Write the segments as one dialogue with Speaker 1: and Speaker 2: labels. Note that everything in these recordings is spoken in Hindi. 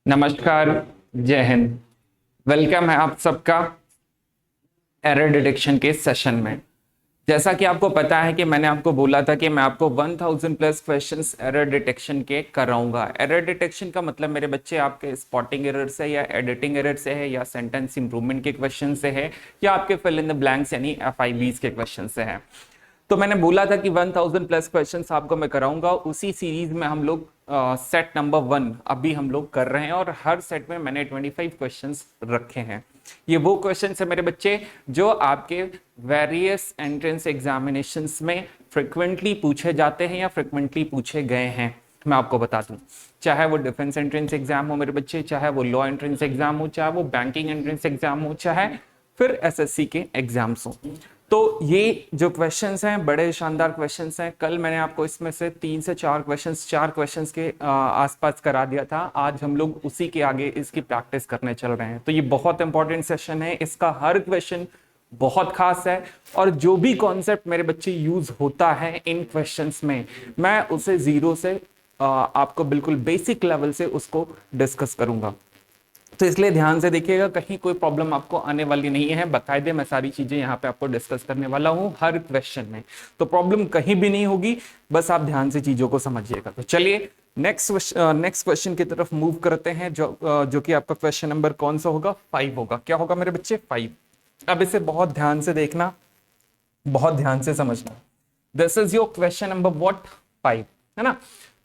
Speaker 1: नमस्कार। जय हिंद। वेलकम है आप सबका एरर डिटेक्शन के सेशन में। जैसा कि आपको पता है कि मैंने आपको बोला था कि मैं आपको 1000 प्लस क्वेश्चंस एरर डिटेक्शन के कराऊंगा। एरर डिटेक्शन का मतलब मेरे बच्चे आपके स्पॉटिंग एरर से या एडिटिंग एरर से है या सेंटेंस इंप्रूवमेंट के क्वेश्चन से है या आपके फिल इन द ब्लैंक्स यानी FIBs के क्वेश्चन से है। तो मैंने बोला था कि 1000 प्लस क्वेश्चंस आपको मैं कराऊंगा। उसी सीरीज में हम लोग सेट नंबर 1 अभी हम लोग कर रहे हैं और हर सेट में मैंने 25 क्वेश्चंस रखे हैं। ये वो क्वेश्चंस है मेरे बच्चे जो आपके वेरियस एंट्रेंस एग्जामिनेशंस में फ्रिक्वेंटली पूछे जाते हैं या फ्रिक्वेंटली पूछे गए हैं। मैं आपको बता दूं, चाहे वो डिफेंस एंट्रेंस एग्जाम हो मेरे बच्चे, चाहे वो लॉ एंट्रेंस एग्जाम हो, चाहे वो बैंकिंग एंट्रेंस एग्जाम हो, चाहे फिर SSC के एग्जाम्स हो। तो ये जो क्वेश्चंस हैं बड़े शानदार क्वेश्चंस हैं। कल मैंने आपको इसमें से 3 से 4 क्वेश्चंस के आसपास करा दिया था। आज हम लोग उसी के आगे इसकी प्रैक्टिस करने चल रहे हैं। तो ये बहुत इंपॉर्टेंट सेशन है। इसका हर क्वेश्चन बहुत खास है और जो भी कॉन्सेप्ट मेरे बच्चे यूज होता है इन क्वेश्चंस में, मैं उसे जीरो से आपको बिल्कुल बेसिक लेवल से उसको डिस्कस करूंगा। तो इसलिए ध्यान से देखिएगा, कहीं कोई प्रॉब्लम आपको आने वाली नहीं है। बकायदे मैं सारी चीजें यहाँ पे आपको डिस्कस करने वाला हूँ हर क्वेश्चन में, तो प्रॉब्लम कहीं भी नहीं होगी। बस आप ध्यान से चीजों को समझिएगा। तो चलिए नेक्स्ट क्वेश्चन की तरफ मूव करते हैं, जो कि आपका क्वेश्चन नंबर कौन सा होगा? 5 होगा। क्या होगा मेरे बच्चे? 5। अब इसे बहुत ध्यान से देखना, बहुत ध्यान से समझना। This is your question number what 5, है ना?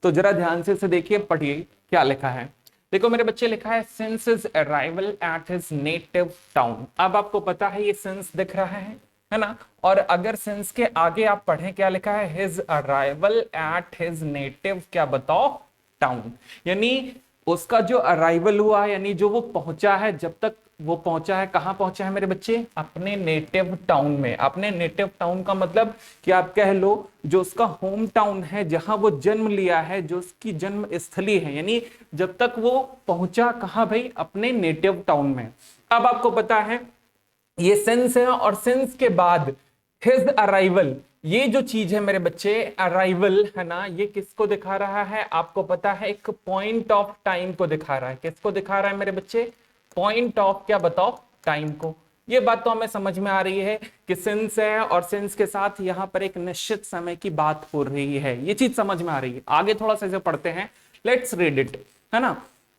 Speaker 1: तो जरा ध्यान से इसे देखिए, पढ़िए क्या लिखा है। देखो मेरे बच्चे, लिखा है since his arrival at his native town. अब आपको पता है ये सिंस दिख रहा है ना? और अगर सिंस के आगे आप पढ़ें, क्या लिखा है? His arrival at his native, क्या बताओ? टाउन। यानी उसका जो अराइवल हुआ, यानी जो वो पहुंचा है, जब तक वो पहुंचा है, कहां पहुंचा है मेरे बच्चे? अपने नेटिव टाउन में। अपने नेटिव टाउन का मतलब कि आप कह लो जो उसका होम टाउन है, जहां वो जन्म लिया है, जो उसकी जन्म स्थली है, यानी जब तक वो पहुंचा कहां भाई? अपने नेटिव टाउन में। अब आपको पता है ये सेंस है और सेंस के बाद हिज अराइवल, ये जो चीज है मेरे बच्चे, अराइवल है ना, ये किसको दिखा रहा है? आपको पता है एक पॉइंट ऑफ टाइम को दिखा रहा है। किसको दिखा रहा है मेरे बच्चे? पॉइंट ऑफ, क्या बताओ? टाइम को। ये बात तो हमें समझ में आ रही है कि सिंस है और सिंस के साथ यहां पर एक निश्चित समय की बात हो रही है। ये चीज समझ में आ रही है। आगे थोड़ा सा इसे पढ़ते हैं, लेट्स रीड इट, है ना?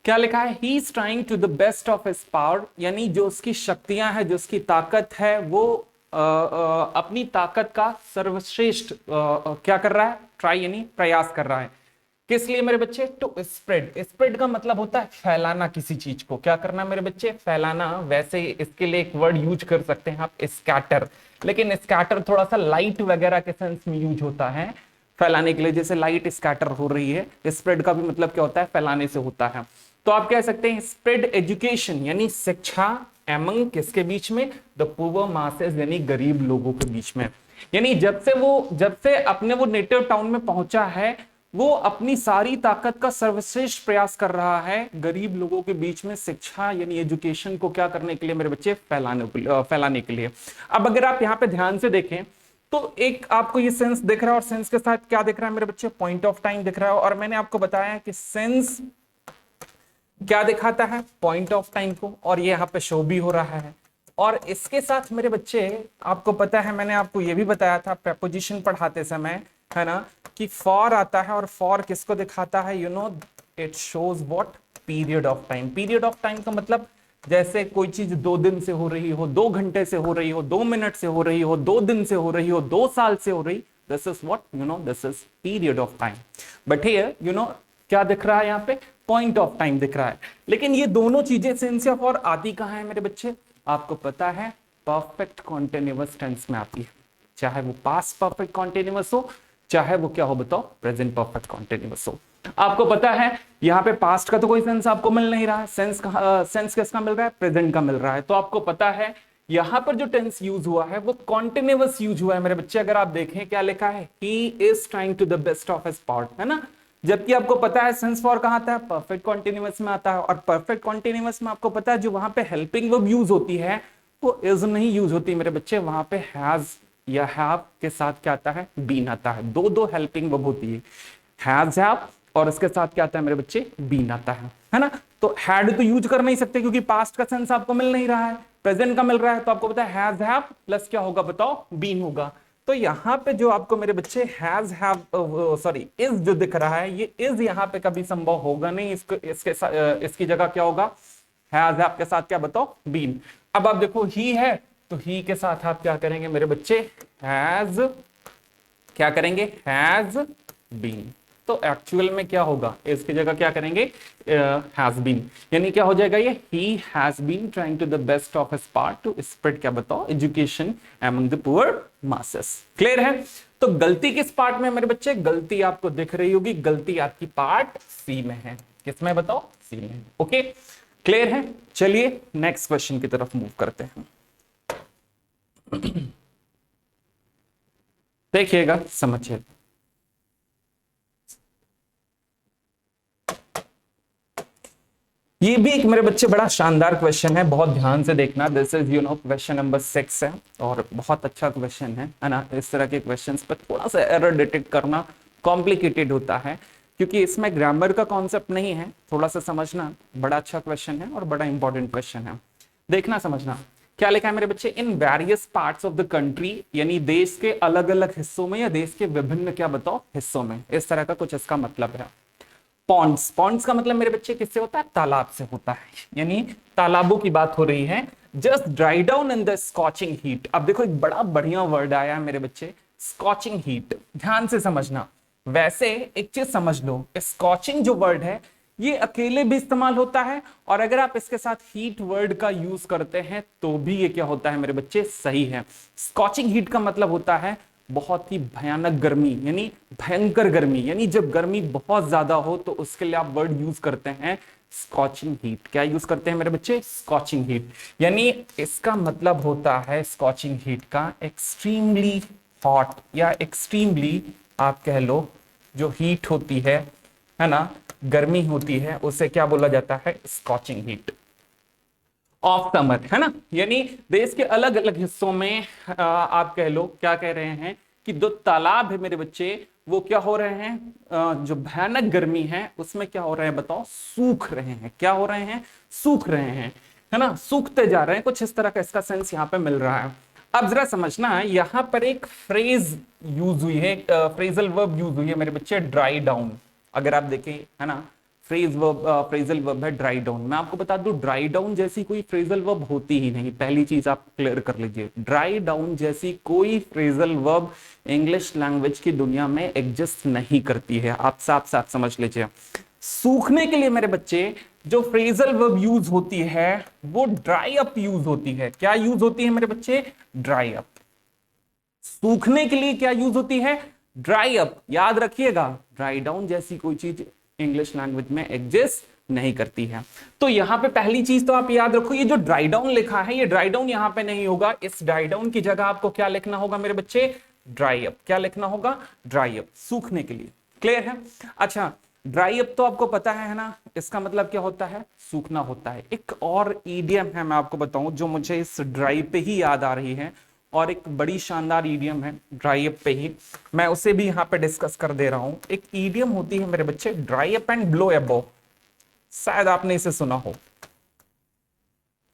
Speaker 1: क्या लिखा है? He is trying to the best of his power, यानी जो उसकी शक्तियां है, जो उसकी ताकत है, वो अपनी ताकत का सर्वश्रेष्ठ क्या कर रहा है? ट्राई यानी प्रयास कर रहा है। किस लिए मेरे बच्चे? To spread. स्प्रेड का मतलब होता है फैलाना किसी चीज को। क्या करना मेरे बच्चे? फैलाना। वैसे इसके लिए एक वर्ड यूज कर सकते हैं आप, स्कैटर, लेकिन स्कैटर थोड़ा सा लाइट वगैरह के सेंस में यूज होता है फैलाने के लिए। जैसे लाइट स्कैटर हो रही है, स्प्रेड का भी मतलब क्या होता है? फैलाने से होता है। तो आप कह सकते हैं स्प्रेड एजुकेशन, यानी शिक्षा एमंग किसके बीच में? द पुअर मासेस, यानी गरीब लोगों के बीच में। यानी जब से अपने वो नेटिव टाउन में पहुंचा है, वो अपनी सारी ताकत का सर्वश्रेष्ठ प्रयास कर रहा है गरीब लोगों के बीच में शिक्षा यानी एजुकेशन को क्या करने के लिए मेरे बच्चे? फैलाने के लिए। अब अगर आप यहाँ पे ध्यान से देखें तो एक आपको ये सेंस दिख रहा है और सेंस के साथ क्या दिख रहा है मेरे बच्चे? पॉइंट ऑफ टाइम दिख रहा है। और मैंने आपको बताया कि सेंस क्या दिखाता है? पॉइंट ऑफ टाइम को, और ये यहाँ पे शो भी हो रहा है। और इसके साथ मेरे बच्चे आपको पता है, मैंने आपको ये भी बताया था प्रेपोजिशन पढ़ाते समय, है ना, कि फॉर आता है और फॉर किसको दिखाता है? You know, it shows what? Period of time. Period of time का मतलब जैसे कोई चीज 2 दिन से हो रही हो, 2 घंटे से हो रही हो, 2 मिनट से हो रही हो, 2 दिन से हो रही हो, 2 साल से हो रही, this is what? You know, this is period of time. But here you know क्या दिख रहा है? यहाँ पे पॉइंट ऑफ टाइम दिख रहा है। लेकिन ये दोनों चीजें सेंस ऑफ और आती कहां है मेरे बच्चे? आपको पता है परफेक्ट कॉन्टिन्यूअस टेंस में आती है। चाहे वो पास्ट परफेक्ट कॉन्टिन्यूअस हो, चाहे वो क्या हो बताओ? प्रेजेंट परफेक्ट कॉन्टिन्यूअस हो। आपको पता है यहाँ पे पास्ट का तो कोई सेंस आपको मिल नहीं रहा है। सेंस किसका मिल रहा है? प्रेजेंट का मिल रहा है। तो आपको पता है यहां पर जो टेंस यूज हुआ है वो कॉन्टिन्यूअस यूज हुआ है मेरे बच्चे। अगर आप देखें क्या लिखा है? He is trying to the best of his power, है ना? जबकि आपको पता है सेंस फॉर कहां आता है? परफेक्ट कॉन्टिन्यूअस में आता है। और परफेक्ट कॉन्टिन्यूअस में आपको पता है जो वहां पे हेल्पिंग वर्ब यूज होती है वो इज नहीं यूज होती मेरे बच्चे। वहां पे हैज या हैव के साथ क्या आता है? बीन आता है। दो हेल्पिंग वर्ब होती है, हैज हैव और इसके साथ क्या आता है मेरे बच्चे, बीन आता है ना। तो हैड तो यूज कर नहीं सकते क्योंकि पास्ट का सेंस आपको मिल नहीं रहा है, प्रेजेंट का मिल रहा है, तो आपको पता है हैज हैव प्लस क्या होगा बताओ, बीन होगा। तो यहाँ पे जो आपको मेरे बच्चे हैज हैव सॉरी इज जो दिख रहा है, ये इज यहाँ पे कभी संभव होगा नहीं, इसकी जगह क्या होगा, हैज हैव के साथ क्या बताओ, बीन। अब आप देखो ही है, तो ही के साथ आप क्या करेंगे मेरे बच्चे, हैज, क्या करेंगे, हैज बीन। तो एक्चुअल में क्या होगा, इसकी जगह क्या करेंगे, हैज बीन, यानी क्या हो जाएगा ये, he has been trying to the best of his part to spread क्या बताओ, education among the poor masses. Clear है। तो गलती किस पार्ट में मेरे बच्चे, गलती आपको दिख रही होगी, गलती आपकी पार्ट सी में है, किसमें बताओ, सी में। ओके क्लियर है। चलिए नेक्स्ट क्वेश्चन की तरफ मूव करते हैं। देखिएगा, समझिए, ये भी एक मेरे बच्चे बड़ा शानदार क्वेश्चन है, बहुत ध्यान से देखना। दिस इज क्वेश्चन नंबर 6 है और बहुत अच्छा क्वेश्चन है ना। इस तरह के क्वेश्चंस पर थोड़ा सा एरर डिटेक्ट करना कॉम्प्लिकेटेड होता है क्योंकि इसमें ग्रामर का कॉन्सेप्ट नहीं है, थोड़ा सा समझना। बड़ा अच्छा क्वेश्चन है और बड़ा इंपॉर्टेंट क्वेश्चन है, देखना समझना। क्या लिखा है मेरे बच्चे, in various parts of the country, यानी देश के अलग अलग हिस्सों में या देश के विभिन्न क्या बताओ हिस्सों में, इस तरह का कुछ इसका मतलब है। पॉन्ड्स, पॉन्ड्स का मतलब मेरे बच्चे किससे होता है, तालाब से होता है, यानी तालाबों की बात हो रही है। Just dry down in the scorching heat. अब देखो एक बड़ा बढ़िया वर्ड आया है मेरे बच्चे, स्कॉचिंग हीट, ध्यान से समझना। वैसे एक चीज समझ लो, स्कॉचिंग जो वर्ड है ये अकेले भी इस्तेमाल होता है और अगर आप इसके साथ हीट वर्ड का यूज करते हैं तो भी ये क्या होता है मेरे बच्चे, सही है। स्कॉचिंग हीट का मतलब होता है बहुत ही भयानक गर्मी, यानी भयंकर गर्मी, यानी जब गर्मी बहुत ज्यादा हो तो उसके लिए आप वर्ड यूज करते हैं स्कॉचिंग हीट। क्या यूज करते हैं मेरे बच्चे, स्कॉचिंग हीट। यानी इसका मतलब होता है स्कॉचिंग हीट का एक्सट्रीमली हॉट या एक्सट्रीमली आप कह लो जो हीट होती है ना, गर्मी होती है, उसे क्या बोला जाता है, स्कॉचिंग हीट ऑफ समर, है ना। यानी देश के अलग अलग हिस्सों में आप कह लो, क्या कह रहे हैं कि जो तालाब है मेरे बच्चे वो क्या हो रहे हैं, जो भयानक गर्मी है उसमें क्या हो रहे हैं बताओ, सूख रहे हैं। क्या हो रहे हैं, सूख रहे हैं, है ना, सूखते जा रहे हैं, कुछ इस तरह का इसका सेंस यहाँ पे मिल रहा है। अब जरा समझना, यहाँ पर एक फ्रेज यूज हुई है, फ्रेजल वर्ब यूज हुई है मेरे बच्चे, ड्राई डाउन। अगर आप देखें, है ना, फ्रेजल वर्ब है ड्राई डाउन। मैं आपको बता दूं ड्राई डाउन जैसी कोई फ्रेजल वर्ब होती ही नहीं, पहली चीज आप क्लियर कर लीजिए। ड्राई डाउन जैसी कोई फ्रेजल वर्ब इंग्लिश लैंग्वेज की दुनिया में एग्जिस्ट नहीं करती है, आप साफ साफ समझ लीजिए। सूखने के लिए मेरे बच्चे जो फ्रेजल वर्ब यूज होती है वो ड्राई अप यूज होती है। क्या यूज होती है मेरे बच्चे, ड्राई अप। सूखने के लिए क्या यूज होती है, ड्राई अप। याद रखिएगा, ड्राई डाउन जैसी कोई चीज इंग्लिश लैंग्वेज में एग्जिस्ट नहीं करती है। तो यहां पे पहली चीज तो आप याद रखो, ये जो ड्राई डाउन लिखा है ये ड्राई डाउन यहां पे नहीं होगा, इस ड्राई डाउन की जगह आपको क्या लिखना होगा मेरे बच्चे, ड्राई अप। क्या लिखना होगा, ड्राई अप, सूखने के लिए। क्लियर है। अच्छा, ड्राई अप तो आपको पता है ना, इसका मतलब क्या होता है, सूखना होता है। एक और ईडियम है मैं आपको बताऊं जो मुझे इस ड्राई पे ही याद आ रही है, और एक बड़ी शानदार ईडियम है ड्राई अप पे ही, मैं उसे भी यहाँ पे डिस्कस कर दे रहा हूं। एक ईडियम होती है मेरे बच्चे, dry up and blow above, शायद आपने इसे सुना हो।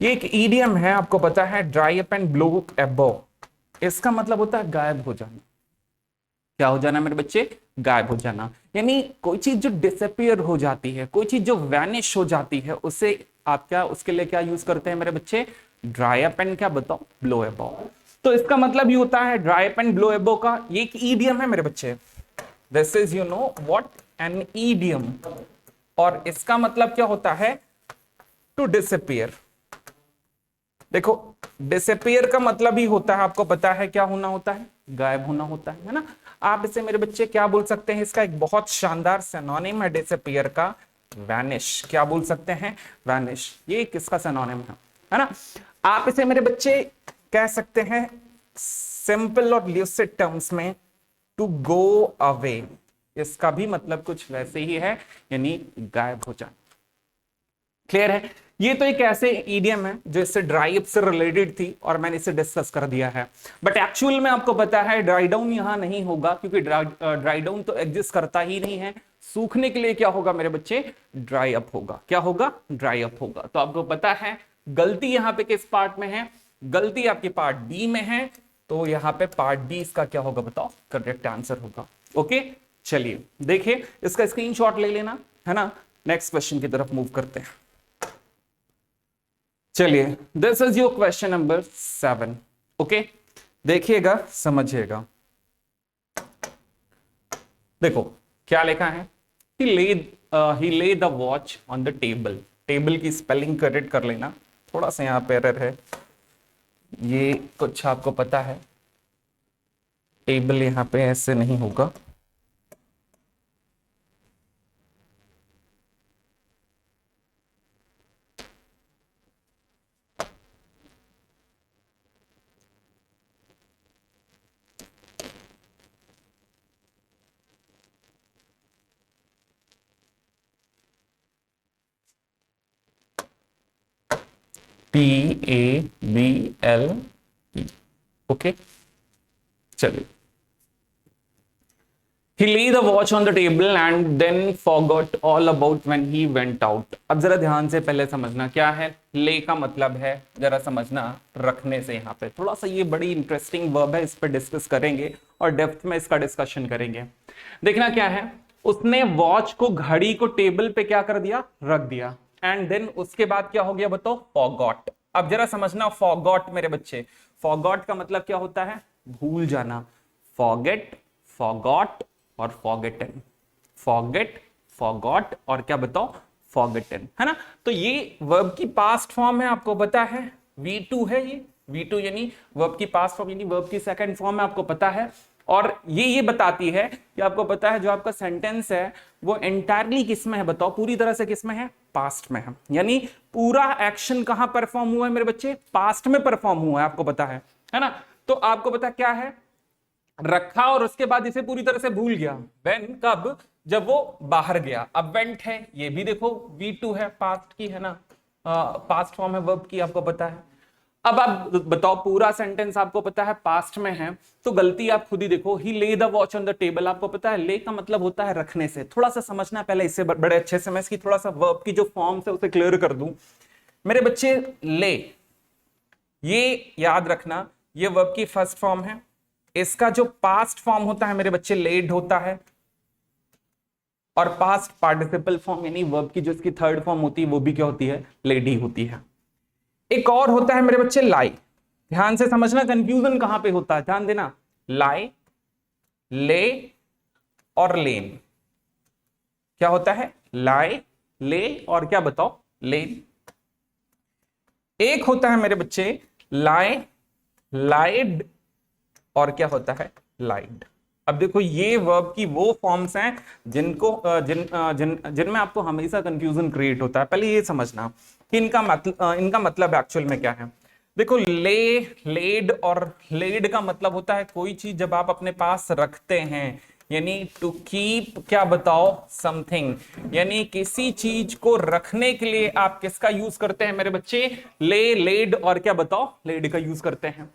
Speaker 1: ये एक ईडियम है, आपको पता है, dry up and blow above. इसका मतलब होता है गायब हो जाना। क्या हो जाना मेरे बच्चे, गायब हो जाना। यानी कोई चीज जो डिसअपियर हो जाती है, कोई चीज जो वैनिश हो जाती है, उसे आप क्या, उसके लिए क्या यूज करते हैं मेरे बच्चे, ड्राई अप एंड क्या बताओ, ब्लो अबव। तो इसका मतलब ये होता है dry up and blow above का, ये एक ईडियम है मेरे बच्चे। This is you know what, an idiom. और इसका मतलब क्या होता है, टू डिसअपियर। देखो डिसअपियर का मतलब ही होता है, आपको पता है क्या होना होता है, गायब होना होता है ना। आप इसे मेरे बच्चे क्या बोल सकते हैं, इसका एक बहुत शानदार सिनोनिम है डिसअपियर का, वैनिश। क्या बोल सकते हैं, वैनिश। ये किसका सिनोनिम है ना। आप इसे मेरे बच्चे कह सकते हैं सिंपल और ल्यूसिड टर्म्स में, टू गो अवे। इसका भी मतलब कुछ वैसे ही है, यानी गायब हो जाना। क्लियर है। ये तो एक ऐसे ईडियम है जो इससे ड्राई अप से रिलेटेड थी और मैंने इसे डिस्कस कर दिया है। बट एक्चुअल में आपको पता है ड्राई डाउन यहां नहीं होगा, क्योंकि ड्राई डाउन तो एग्जिस्ट करता ही नहीं है। सूखने के लिए क्या होगा मेरे बच्चे, ड्राई अप होगा। क्या होगा, ड्राई अप होगा। तो आपको पता है गलती यहां पे किस पार्ट में है, गलती आपकी पार्ट बी में है, तो यहां पे पार्ट बी इसका क्या होगा बताओ, करेक्ट आंसर होगा। ओके, चलिए देखिए इसका स्क्रीनशॉट ले लेना, है ना। नेक्स्ट क्वेश्चन की तरफ मूव करते हैं। चलिए, this is your question number 7। Okay, देखिएगा, समझिएगा। देखो क्या लिखा है, he lay the watch on the table। Table की स्पेलिंग करेक्ट कर लेना, थोड़ा सा यहाँ पे एरर है, ये कुछ आपको पता है, टेबल यहाँ पे ऐसे नहीं होगा। TABLE। ओके, चलिए। He lay the watch on the table and then forgot all about when he went out। अब जरा ध्यान से पहले समझना क्या है, ले का मतलब है, जरा समझना, रखने से। यहाँ पे थोड़ा सा ये बड़ी इंटरेस्टिंग वर्ब है, इस पर डिस्कस करेंगे और डेप्थ में इसका डिस्कशन करेंगे। देखना क्या है, उसने वॉच को, घड़ी को टेबल पे क्या कर दिया, रख दिया, एंड देन उसके बाद क्या हो गया बताओ, फॉरगॉट। अब जरा समझना, फॉरगॉट मेरे बच्चे, फॉरगॉट का मतलब क्या होता है, भूल जाना। फॉरगेट, फॉरगॉट और फॉरगेटन, फॉरगेट, फॉरगॉट और क्या बताओ, फॉरगेटन, है ना। तो ये वर्ब की पास्ट फॉर्म है, आपको पता है V2 है, ये V2 यानी वर्ब की पास्ट फॉर्म, यानी वर्ब की सेकंड फॉर्म है, आपको पता है। और ये बताती है कि आपको पता है जो आपका सेंटेंस है वो एंटायरली किस में है बताओ, पूरी तरह से किस में है, पास्ट में है। यानी पूरा एक्शन कहां परफॉर्म हुआ है मेरे बच्चे, पास्ट में परफॉर्म हुआ है, आपको पता है ना। तो आपको पता क्या है, रखा और उसके बाद इसे पूरी तरह से भूल गया। व्हेन, कब, जब वो बाहर गया। अब वेंट है, ये भी देखो V2 है, पास्ट की, है ना, पास्ट फॉर्म है वर्ब की, आपको पता है। अब आप बताओ, पूरा सेंटेंस आपको पता है पास्ट में है, तो गलती आप खुद ही देखो, ही ले the watch on the table. आपको पता है ले का मतलब होता है रखने से। थोड़ा सा समझना पहले, इससे बड़े अच्छे से मैं इसकी थोड़ा सा वर्ब की जो फॉर्म्स है उसे क्लियर कर दूं मेरे बच्चे। ले, ये याद रखना, ये वर्ब की फर्स्ट फॉर्म है, इसका जो पास्ट फॉर्म होता है मेरे बच्चे लेड होता है, और पास्ट पार्टिसिपल फॉर्म यानी वर्ब की जो इसकी थर्ड फॉर्म होती है वो भी क्या होती है, लेडी होती है। एक और होता है मेरे बच्चे लाई। ध्यान से समझना, कंफ्यूजन कहां पे होता है, ध्यान देना। लाई, ले और लेन, क्या होता है, लाई, ले और क्या बताओ, लेन। एक होता है मेरे बच्चे लाई, लाइड और क्या होता है, लाइड। अब देखो ये वर्ब की वो फॉर्म्स हैं जिनको जिनमें आपको हमेशा कंफ्यूजन क्रिएट होता है। पहले ये समझना कि इनका मतलब एक्चुअल में क्या है। देखो ले, लेड और लेड का मतलब होता है कोई चीज जब आप अपने पास रखते हैं, यानी टू कीप, क्या बताओ, समथिंग, यानी किसी चीज को रखने के लिए आप किसका यूज करते हैं मेरे बच्चे, ले, लेड और क्या बताओ, लेड का यूज करते हैं।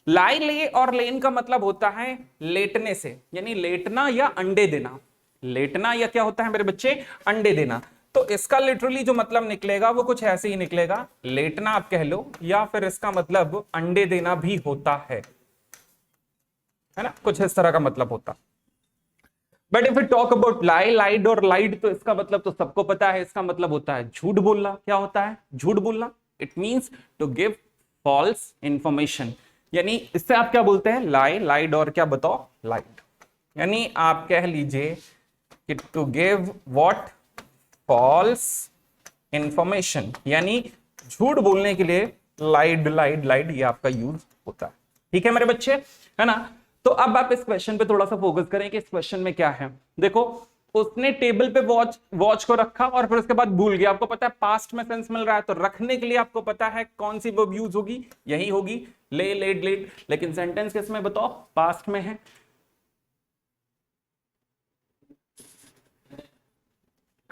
Speaker 1: लाई, ले और लेन का मतलब होता है लेटने से, यानी लेटना या अंडे देना। लेटना या क्या होता है मेरे बच्चे, अंडे देना। तो इसका लिटरली जो मतलब निकलेगा वो कुछ ऐसे ही निकलेगा, लेटना आप कह लो, या फिर इसका मतलब अंडे देना भी होता है ना, कुछ इस तरह का मतलब होता। But if you talk about lie, lied और लाइड, तो इसका मतलब तो सबको पता है, इसका मतलब होता है झूठ बोलना। क्या होता है, झूठ बोलना। It means to give false information, यानी इससे आप क्या बोलते हैं, लाई, लाइड और क्या बताओ, लाइड। यानी आप कह लीजिए कि to give what, false information, यानी झूठ बोलने के लिए लाइड, लाइड, लाइड ये आपका यूज होता है। ठीक है मेरे बच्चे, है ना। तो अब आप इस क्वेश्चन पे थोड़ा सा फोकस करें कि इस क्वेश्चन में क्या है। देखो उसने टेबल पे वॉच को रखा और फिर उसके बाद भूल गया। आपको पता है पास्ट में सेंस मिल रहा है, तो रखने के लिए आपको पता है कौन सी वर्ब यूज होगी, यही होगी, ले, लेड, लेड। लेकिन सेंटेंस किस में बताओ, पास्ट में है।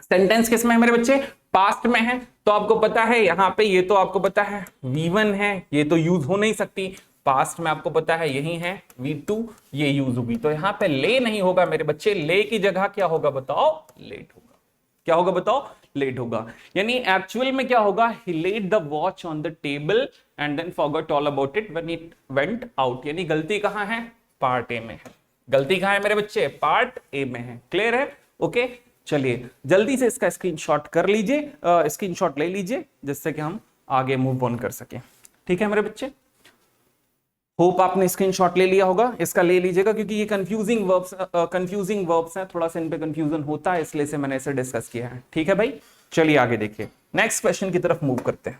Speaker 1: सेंटेंस किस में है मेरे बच्चे, पास्ट में है। तो आपको पता है यहां पे, ये तो आपको पता है V1 है, ये तो यूज हो नहीं सकती। पास्ट में आपको पता है यही है V2, ये यूज होगी, तो यहां पे ले नहीं होगा मेरे बच्चे, ले की जगह क्या होगा बताओ, लेट होगा। क्या होगा बताओ, लेट होगा। यानी एक्चुअल में क्या होगा, he let the watch on the table and then forgot all about it when it went out. यानी गलती कहां है, पार्ट ए में है। गलती कहां है मेरे बच्चे, पार्ट ए में है। क्लियर है, ओके। चलिए जल्दी से इसका स्क्रीनशॉट कर लीजिए, स्क्रीनशॉट ले लीजिए, जिससे कि हम आगे मूव ऑन कर सकें। ठीक है मेरे बच्चे, होप आपने स्क्रीनशॉट ले लिया होगा। इसका ले लीजिएगा क्योंकि ये कंफ्यूजिंग वर्ब्स हैं, थोड़ा सा इन पे कंफ्यूजन होता है, इसलिए से मैंने इसे डिस्कस किया है। ठीक है भाई, चलिए आगे देखिए, नेक्स्ट क्वेश्चन की तरफ मूव करते हैं।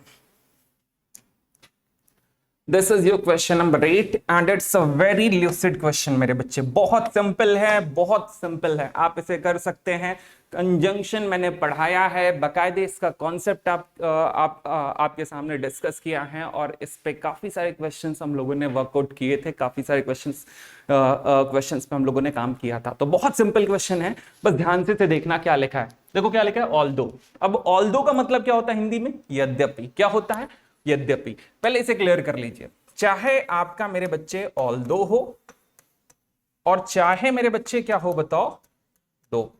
Speaker 1: This is your question number 8 and it's a very lucid question मेरे बच्चे, बहुत सिंपल है, बहुत सिंपल है, आप इसे कर सकते हैं। कंजंक्शन मैंने पढ़ाया है, बकायदे इसका कॉन्सेप्ट आपके सामने डिस्कस किया है, और इस पे काफी सारे क्वेश्चंस हम लोगों ने वर्कआउट किए थे, काफी सारे क्वेश्चंस पे हम लोगों ने काम किया था। तो बहुत सिंपल क्वेश्चन है, बस ध्यान से देखना क्या लिखा है। देखो क्या लिखा है, ऑल्दो। अब ऑल्दो का मतलब क्या होता है हिंदी में, यद्यपि। क्या होता है, यद्यपि। पहले इसे क्लियर कर लीजिए, चाहे आपका मेरे बच्चे ऑल्दो हो और चाहे मेरे बच्चे क्या हो बताओ, दो,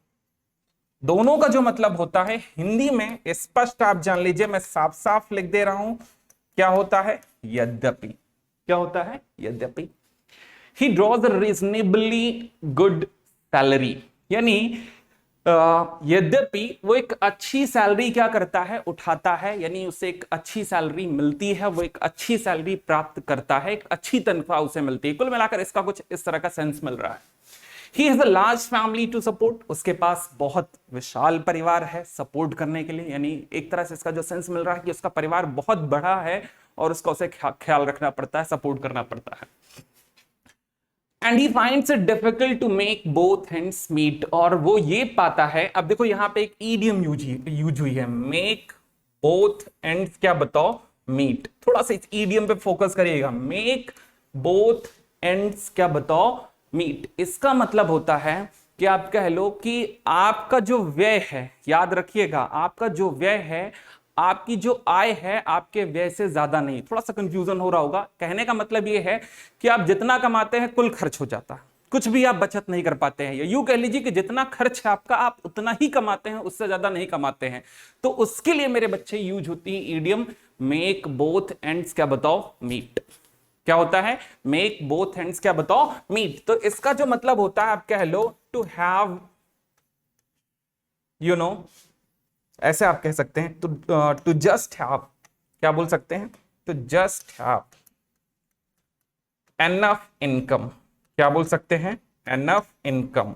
Speaker 1: दोनों का जो मतलब होता है हिंदी में स्पष्ट आप जान लीजिए, मैं साफ साफ लिख दे रहा हूं, क्या होता है, यद्यपि। क्या होता है, यद्यपि। ही draws a reasonably good salary, यानी यद्यपि वो एक अच्छी सैलरी क्या करता है, उठाता है, यानी उसे एक अच्छी सैलरी मिलती है, वो एक अच्छी सैलरी प्राप्त करता है, एक अच्छी तनख्वाह उसे मिलती है। कुल मिलाकर इसका कुछ इस तरह का सेंस मिल रहा है। He has a large family to support, उसके पास बहुत विशाल परिवार है सपोर्ट करने के लिए, यानी एक तरह से इसका जो सेंस मिल रहा है कि उसका परिवार बहुत बड़ा है और उसका उसे ख्याल रखना पड़ता है, सपोर्ट करना पड़ता है। And he finds it difficult to make both ends meet, और वो ये पाता है, अब देखो यहां पे एक ईडियम यूज हुई है, मेक बोथ एंड्स क्या बताओ, मीट। थोड़ा सा इस ईडियम पे फोकस करिएगा, मेक बोथ एंड्स क्या बताओ, मीट। इसका मतलब होता है कि आप कह लो कि आपका जो व्यय है, याद रखिएगा, आपका जो व्यय है, आपकी जो आय है, आपके व्यय से ज्यादा नहीं। थोड़ा सा कंफ्यूजन हो रहा होगा, कहने का मतलब ये है कि आप जितना कमाते हैं कुल खर्च हो जाता है, कुछ भी आप बचत नहीं कर पाते हैं। या यूं कह लीजिए कि जितना खर्च है आपका, आप उतना ही कमाते हैं, उससे ज्यादा नहीं कमाते हैं। तो उसके लिए मेरे बच्चे यूज होती है ईडियम मेक बोथ एंड्स क्या बताओ, मीट। क्या होता है, मेक बोथ हैंड्स क्या बताओ, मीट। तो इसका जो मतलब होता है, आप कह लो टू हैव, यू नो, ऐसे आप कह सकते हैं, टू जस्ट हैव, क्या बोल सकते हैं, to just have enough income. क्या बोल सकते हैं, एनफ इनकम।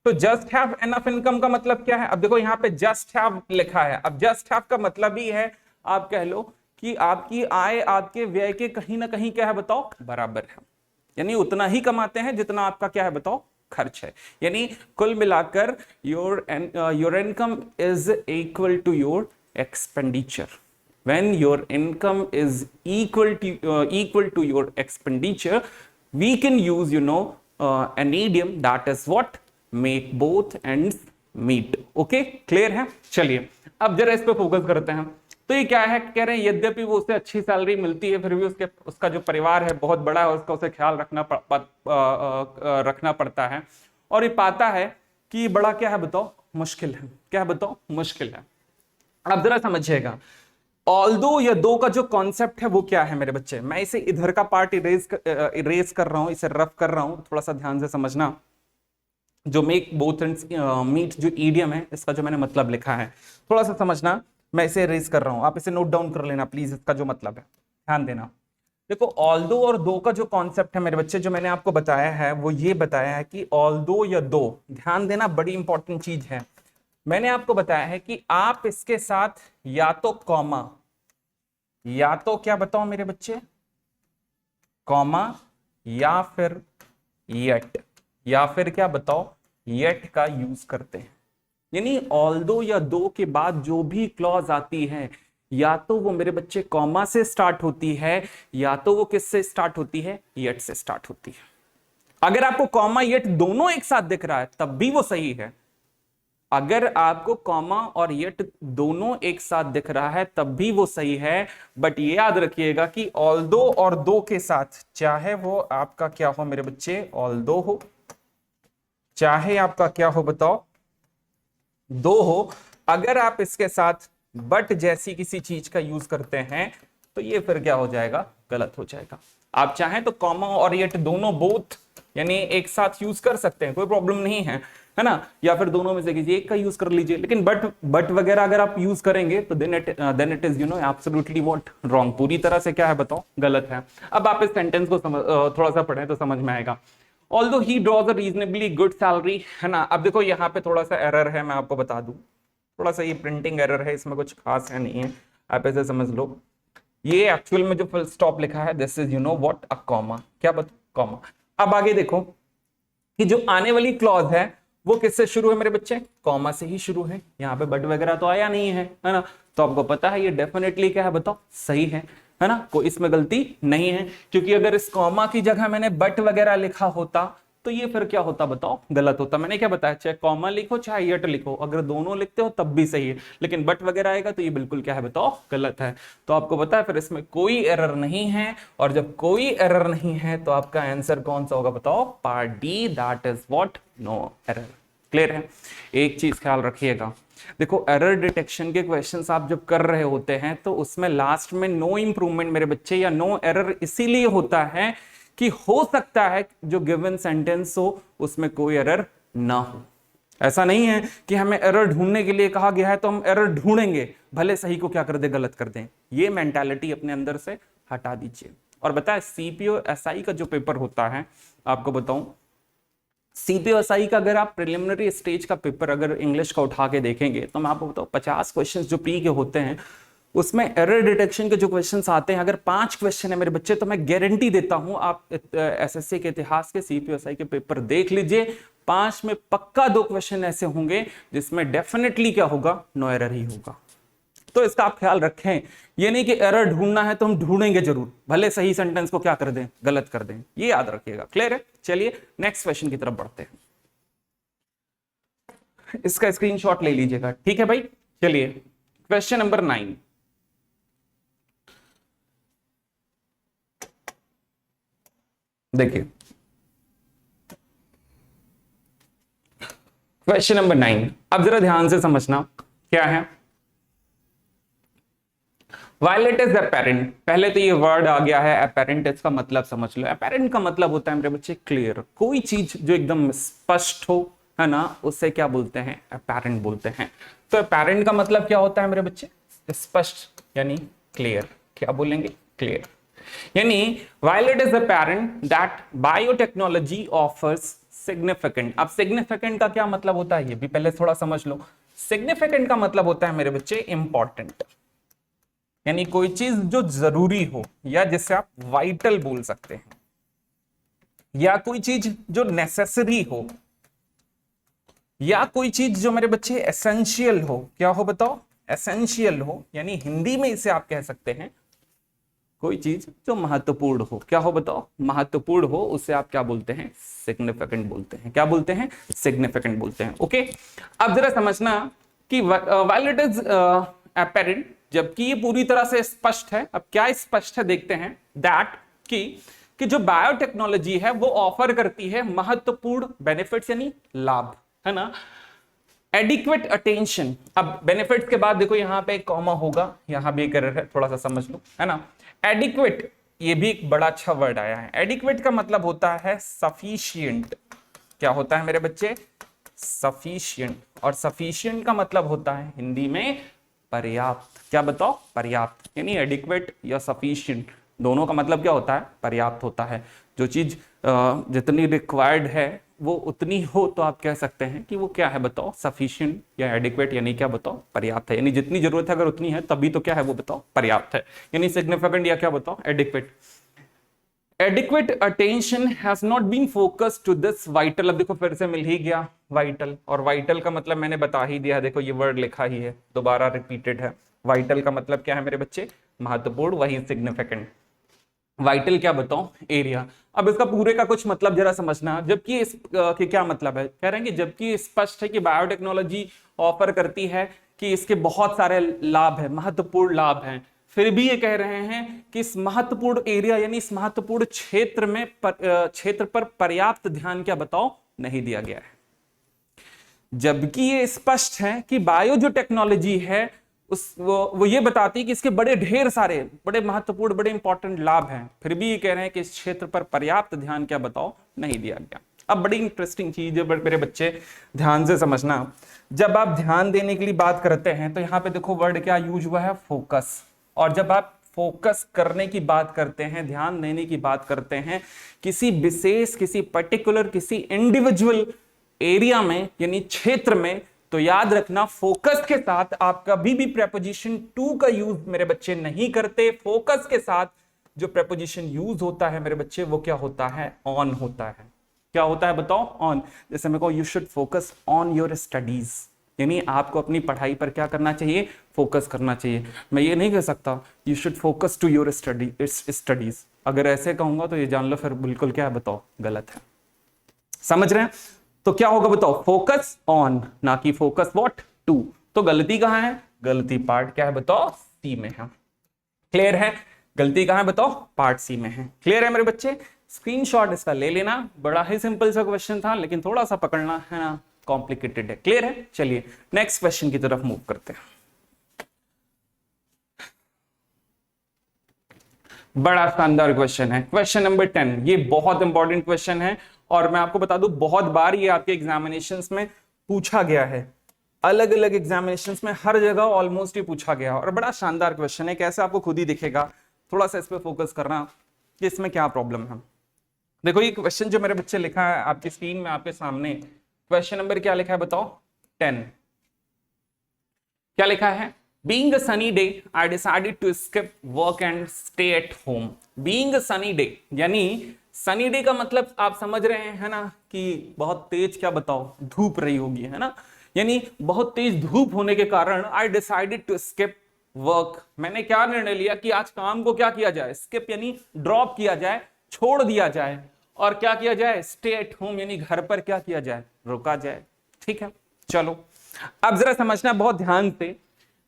Speaker 1: तो जस्ट हैव एनफ इनकम का मतलब क्या है, अब देखो यहां पे जस्ट हैव लिखा है, अब जस्ट हैव का मतलब ही है, आप कह लो कि आपकी आय आपके व्यय के कहीं ना कहीं क्या है बताओ, बराबर है, यानी उतना ही कमाते हैं जितना आपका क्या है बताओ, खर्च है। यानी कुल मिलाकर your income is equal to your expenditure. When your income is equal to your expenditure, we can use an idiom that is what, make both ends meet. Okay, clear है। चलिए अब जरा इस पे फोकस करते हैं। तो ये क्या है, कह रहे हैं यद्यपि वो उसे अच्छी सैलरी मिलती है, फिर भी उसका जो परिवार है बहुत बड़ा है, उसका उसे ख्याल रखना पड़ता है, और ये पाता है कि बड़ा क्या है बताओ, मुश्किल है। क्या है बताओ, मुश्किल है। अब जरा समझिएगा, ऑल्दो या दो का जो कॉन्सेप्ट है वो क्या है मेरे बच्चे। मैं इसे इधर का पार्ट इरेज कर रहा हूं, इसे रफ कर रहा हूं, थोड़ा सा ध्यान से समझना। जो मेक बोथ एंड्स मीट जो ईडियम है, इसका जो मैंने मतलब लिखा है थोड़ा सा समझना, मैं इसे रेज कर रहा हूं, आप इसे नोट डाउन कर लेना प्लीज, इसका जो मतलब है ध्यान देना। देखो ऑल्दो और दो का जो कॉन्सेप्ट है मेरे बच्चे, जो मैंने आपको बताया है वो ये बताया है कि ऑल्दो या दो, ध्यान देना, बड़ी इंपॉर्टेंट चीज है। मैंने आपको बताया है कि आप इसके साथ या तो कॉमा, या तो क्या बताओ मेरे बच्चे, कॉमा, या फिर येट, या फिर क्या बताओ, येट का यूज करते हैं। यानी ऑल्दो या दो के बाद जो भी क्लॉज आती है, या तो वो मेरे बच्चे कॉमा से स्टार्ट होती है, या तो वो किससे स्टार्ट होती है, येट से स्टार्ट होती है। अगर आपको कॉमा येट दोनों एक साथ दिख रहा है तब भी वो सही है, अगर आपको कॉमा और येट दोनों एक साथ दिख रहा है तब भी वो सही है, बट ये याद रखिएगा कि ऑल्दो और दो के साथ, चाहे वो आपका क्या हो मेरे बच्चे, ऑल्दो हो, चाहे आपका क्या हो बताओ, दो हो, अगर आप इसके साथ बट जैसी किसी चीज का यूज करते हैं तो ये फिर क्या हो जाएगा, गलत हो जाएगा। आप चाहें तो कॉमा और येट दोनों बोथ यानी एक साथ यूज कर सकते हैं, कोई प्रॉब्लम नहीं है ना, या फिर दोनों में से किसी एक का यूज कर लीजिए, लेकिन बट वगैरह अगर आप यूज करेंगे तो then it is absolutely what, wrong, पूरी तरह से क्या है बताओ, गलत है। अब आप इस सेंटेंस को थोड़ा सा पढ़ें तो समझ में आएगा। Although he draws a reasonably good salary, है ना। अब देखो यहाँ पे थोड़ा सा एरर है, मैं आपको बता दूं, थोड़ा सा ये प्रिंटिंग एरर है, इसमें कुछ खास है नहीं है, आप ऐसे समझ लो। ये एक्चुअल में जो फुल स्टॉप लिखा है this is what a comma, क्या बता, कॉमा। अब आगे देखो कि जो आने वाली क्लॉज है वो किससे शुरू है मेरे बच्चे, कॉमा से ही शुरू है, यहाँ पे बट वगैरह तो आया नहीं है ना, तो आपको पता है ये डेफिनेटली क्या है बताओ, सही है ना, कोई इसमें गलती नहीं है, क्योंकि अगर इस कॉमा की जगह मैंने बट वगैरह लिखा होता तो ये फिर क्या होता बताओ, गलत होता। मैंने क्या बताया, चाहे कॉमा लिखो चाहे यट लिखो, अगर दोनों लिखते हो तब भी सही है, लेकिन बट वगैरह आएगा तो ये बिल्कुल क्या है बताओ, गलत है। तो आपको पता है फिर इसमें कोई एरर नहीं है, और जब कोई एरर नहीं है तो आपका आंसर कौन सा होगा बताओ, part D, that is what, no error. Clear है। एक चीज ख्याल रखिएगा, देखो एरर डिटेक्शन के क्वेश्चंस आप जब कर रहे होते हैं तो उसमें लास्ट में नो इंप्रूवमेंट मेरे बच्चे या नो एरर इसीलिए होता है कि हो सकता है जो गिवन सेंटेंस हो उसमें कोई एरर ना हो। ऐसा नहीं है कि हमें एरर ढूंढने के लिए कहा गया है तो हम एरर ढूंढेंगे, भले सही को क्या कर दे, गलत कर दें। ये मेंटालिटी अपने अंदर से हटा दीजिए। और बताए सीपीओ एसआई का जो पेपर होता है, आपको बताऊं सीपीओ एसआई का अगर आप प्रिलिमिनरी स्टेज का पेपर अगर इंग्लिश का उठा के देखेंगे तो मैं आपको बताऊं 50 क्वेश्चंस जो प्री के होते हैं उसमें एरर डिटेक्शन के जो क्वेश्चंस आते हैं, अगर 5 क्वेश्चन है मेरे बच्चे तो मैं गारंटी देता हूं आप एसएससी के इतिहास के सीपीओएसआई के पेपर देख लीजिए, 5 में पक्का 2 क्वेश्चन ऐसे होंगे जिसमें डेफिनेटली क्या होगा, नो एरर ही होगा। तो इसका आप ख्याल रखें, ये नहीं कि एरर ढूंढना है तो हम ढूंढेंगे जरूर, भले सही सेंटेंस को क्या कर दें, गलत कर दें, ये याद रखिएगा। क्लियर है। चलिए नेक्स्ट क्वेश्चन की तरफ बढ़ते हैं, इसका स्क्रीनशॉट ले लीजिएगा, ठीक है भाई। चलिए क्वेश्चन नंबर 9, देखिए क्वेश्चन नंबर 9, अब जरा ध्यान से समझना क्या है। वायलेट इज अपेरेंट, पहले तो ये वर्ड आ गया है अपेरेंट, इसका मतलब समझ लो। अपेरेंट का मतलब होता है मेरे बच्चे क्लियर, कोई चीज जो एकदम स्पष्ट हो, है ना, उससे क्या बोलते हैं, अपेरेंट बोलते हैं। तो अपेरेंट का मतलब क्या होता है मेरे बच्चे, स्पष्ट यानी क्लियर, क्या बोलेंगे, क्लियर। यानी violet is apparent that biotechnology offers significant. अब सिग्निफिकेंट का क्या मतलब होता है ये भी पहले थोड़ा समझ लो। सिग्निफिकेंट का मतलब होता है मेरे बच्चे इंपॉर्टेंट, यानी कोई चीज जो जरूरी हो या जिसे आप वाइटल बोल सकते हैं, या कोई चीज जो नेसेसरी हो, या कोई चीज जो मेरे बच्चे एसेंशियल हो। क्या हो बताओ, एसेंशियल हो, यानी हिंदी में इसे आप कह सकते हैं कोई चीज जो महत्वपूर्ण हो। क्या हो बताओ, महत्वपूर्ण हो, उसे आप क्या बोलते हैं, सिग्निफिकेंट बोलते हैं। क्या बोलते हैं, सिग्निफिकेंट बोलते हैं। ओके, अब जरा समझना कि वायलेट इज अपेरेंट, जबकि ये पूरी तरह से स्पष्ट है। अब क्या स्पष्ट है देखते हैं, दैट कि जो बायोटेक्नोलॉजी है वो ऑफर करती है महत्वपूर्ण बेनिफिट्स यानी लाभ, है ना, एडिक्वेट अटेंशन। अब बेनिफिट्स के बाद देखो यहां पे एक कॉमा होगा, यहां भी एक एरर है, थोड़ा सा समझ लो, है ना। एडिक्वेट, ये भी एक बड़ा अच्छा वर्ड आया है। एडिक्वेट का मतलब होता है सफिशिएंट। क्या होता है मेरे बच्चे, सफिशिएंट। और सफिशिएंट का मतलब होता है हिंदी में पर्याप्त। क्या बताओ, पर्याप्त। यानी एडिक्वेट या सफिशिएंट दोनों का मतलब क्या होता है, पर्याप्त होता है। जो चीज जितनी रिक्वायर्ड है वो उतनी हो तो आप कह सकते हैं कि वो क्या है बताओ, सफिशिएंट या एडिक्वेट, यानी क्या बताओ, पर्याप्त है। यानी जितनी जरूरत है अगर उतनी है तभी तो क्या है वो बताओ, पर्याप्त है। यानी सिग्निफिकेंट या क्या बताओ, adequate. Adequate attention has not been focused to this vital. अब देखो फिर से मिल ही गया वाइटल, और वाइटल का मतलब मैंने बता ही दिया, देखो ये वर्ड लिखा ही है, दोबारा रिपीटेड है। वाइटल का मतलब क्या है मेरे बच्चे, महत्वपूर्ण, वही सिग्निफिकेंट। वाइटल क्या बताओ, एरिया। अब इसका पूरे का कुछ मतलब जरा समझना। जबकि इस के क्या मतलब है, कह रहे हैं कि जबकि स्पष्ट है कि बायोटेक्नोलॉजी ऑफर करती है कि इसके बहुत सारे लाभ है, महत्वपूर्ण लाभ हैं, फिर भी ये कह रहे हैं कि इस महत्वपूर्ण एरिया यानी इस महत्वपूर्ण क्षेत्र में क्षेत्र पर पर्याप्त ध्यान क्या बताओ नहीं दिया गया है। जबकि ये स्पष्ट है कि बायो जो टेक्नोलॉजी है वो ये बताती है कि इसके बड़े ढेर सारे बड़े महत्वपूर्ण बड़े इंपॉर्टेंट लाभ हैं, फिर भी ये कह रहे हैं कि इस क्षेत्र पर पर्याप्त ध्यान क्या बताओ नहीं दिया गया। अब बड़ी इंटरेस्टिंग चीज है मेरे बच्चे, ध्यान से समझना। जब आप ध्यान देने के लिए बात करते हैं तो यहां पे देखो वर्ड क्या यूज हुआ है, फोकस। और जब आप फोकस करने की बात करते हैं, ध्यान देने की बात करते हैं किसी विशेष, किसी पर्टिकुलर, किसी इंडिविजुअल एरिया में यानी क्षेत्र में, तो याद रखना फोकस के साथ आप कभी भी प्रेपोजिशन टू का यूज मेरे बच्चे नहीं करते। फोकस के साथ जो प्रेपोजिशन यूज होता है मेरे बच्चे वो क्या होता है, ऑन होता है। क्या होता है बताओ, ऑन। जैसे मैं कहूं you should focus on your studies, यानी आपको अपनी पढ़ाई पर क्या करना चाहिए, फोकस करना चाहिए। मैं ये नहीं कह सकता you should focus to your studies. अगर ऐसे कहूंगा तो ये जान लो फिर बिल्कुल क्या है बताओ, गलत है। समझ रहे हैं? तो क्या होगा बताओ, फोकस ऑन, ना कि फोकस व्हाट, टू। तो गलती कहां है, गलती पार्ट क्या है बताओ, सी में है। क्लियर है? गलती कहां है बताओ, पार्ट सी में है। क्लियर है मेरे बच्चे? स्क्रीनशॉट इसका ले लेना। बड़ा ही सिंपल सा क्वेश्चन था, लेकिन थोड़ा सा पकड़ना है ना, कॉम्प्लिकेटेड है। क्लियर है? चलिए नेक्स्ट क्वेश्चन की तरफ मूव करते हैं। बड़ा शानदार क्वेश्चन है, क्वेश्चन नंबर 10। ये बहुत इंपॉर्टेंट क्वेश्चन है और मैं आपको बता दूं बहुत बार ये आपके एग्जामिनेशंस में पूछा गया है, अलग अलग एग्जामिनेशंस में हर जगह ऑलमोस्ट ये पूछा गया और बड़ा शानदार क्वेश्चन है। कैसे आपको खुद ही दिखेगा, थोड़ा सा इस पे फोकस करना कि इसमें क्या प्रॉब्लम है। देखो ये क्वेश्चन जो मेरे बच्चे लिखा है आपकी स्क्रीन में आपके सामने, क्वेश्चन नंबर क्या लिखा है बताओ, 10। क्या लिखा है, Being a sunny day, I decided to skip work and stay at home. Being a sunny day, यानी सनी डे का मतलब आप समझ रहे हैं है ना, कि बहुत तेज क्या बताओ धूप रही होगी, है ना। यानी बहुत तेज धूप होने के कारण I decided to skip work, मैंने क्या निर्णय लिया कि आज काम को क्या किया जाए, स्किप यानी ड्रॉप किया जाए, छोड़ दिया जाए, और क्या किया जाए, स्टे एट होम यानी घर पर क्या किया जाए, रुका जाए। ठीक है, चलो अब जरा समझना बहुत ध्यान से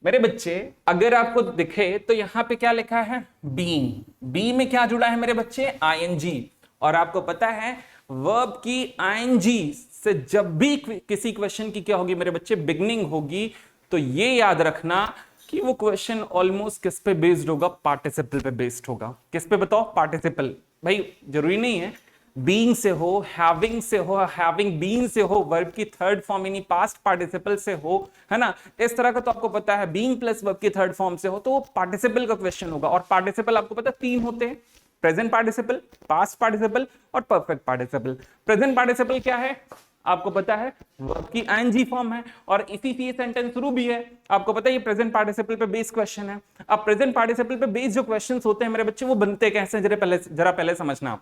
Speaker 1: मेरे बच्चे। अगर आपको दिखे तो यहां पे क्या लिखा है, बीइंग, बी में क्या जुड़ा है मेरे बच्चे, आईएनजी। और आपको पता है वर्ब की आईएनजी से जब भी किसी क्वेश्चन की क्या होगी मेरे बच्चे, बिगनिंग होगी, तो ये याद रखना कि वो क्वेश्चन ऑलमोस्ट किस पे बेस्ड होगा, पार्टिसिपल पे बेस्ड होगा। किस पे बताओ, पार्टिसिपल। भाई जरूरी नहीं है बीइंग से हो, हैविंग से हो, हैविंग बीन से हो, वर्ब की थर्ड फॉर्म यानी पास्ट पार्टिसिपल से हो, है ना, इस तरह का। तो आपको पता है बीइंग प्लस वर्ब की थर्ड फॉर्म से हो तो वो पार्टिसिपल का क्वेश्चन होगा। और पार्टिसिपल आपको पता है तीन होते हैं, प्रेजेंट पार्टिसिपल, पास्ट पार्टिसिपल और परफेक्ट पार्टिसिपल। प्रेजेंट पार्टिसिपल क्या है आपको पता है, वर्ब की आईएनजी फॉर्म है और इसी से ये सेंटेंस शुरू भी है। आपको पता है ये प्रेजेंट पार्टिसिपल पे बेस्ड क्वेश्चन है। अब प्रेजेंट पार्टिसिपल पे बेस्ड जो क्वेश्चंस होते हैं मेरे बच्चे वो बनते कैसे हैं, जरा पहले समझना।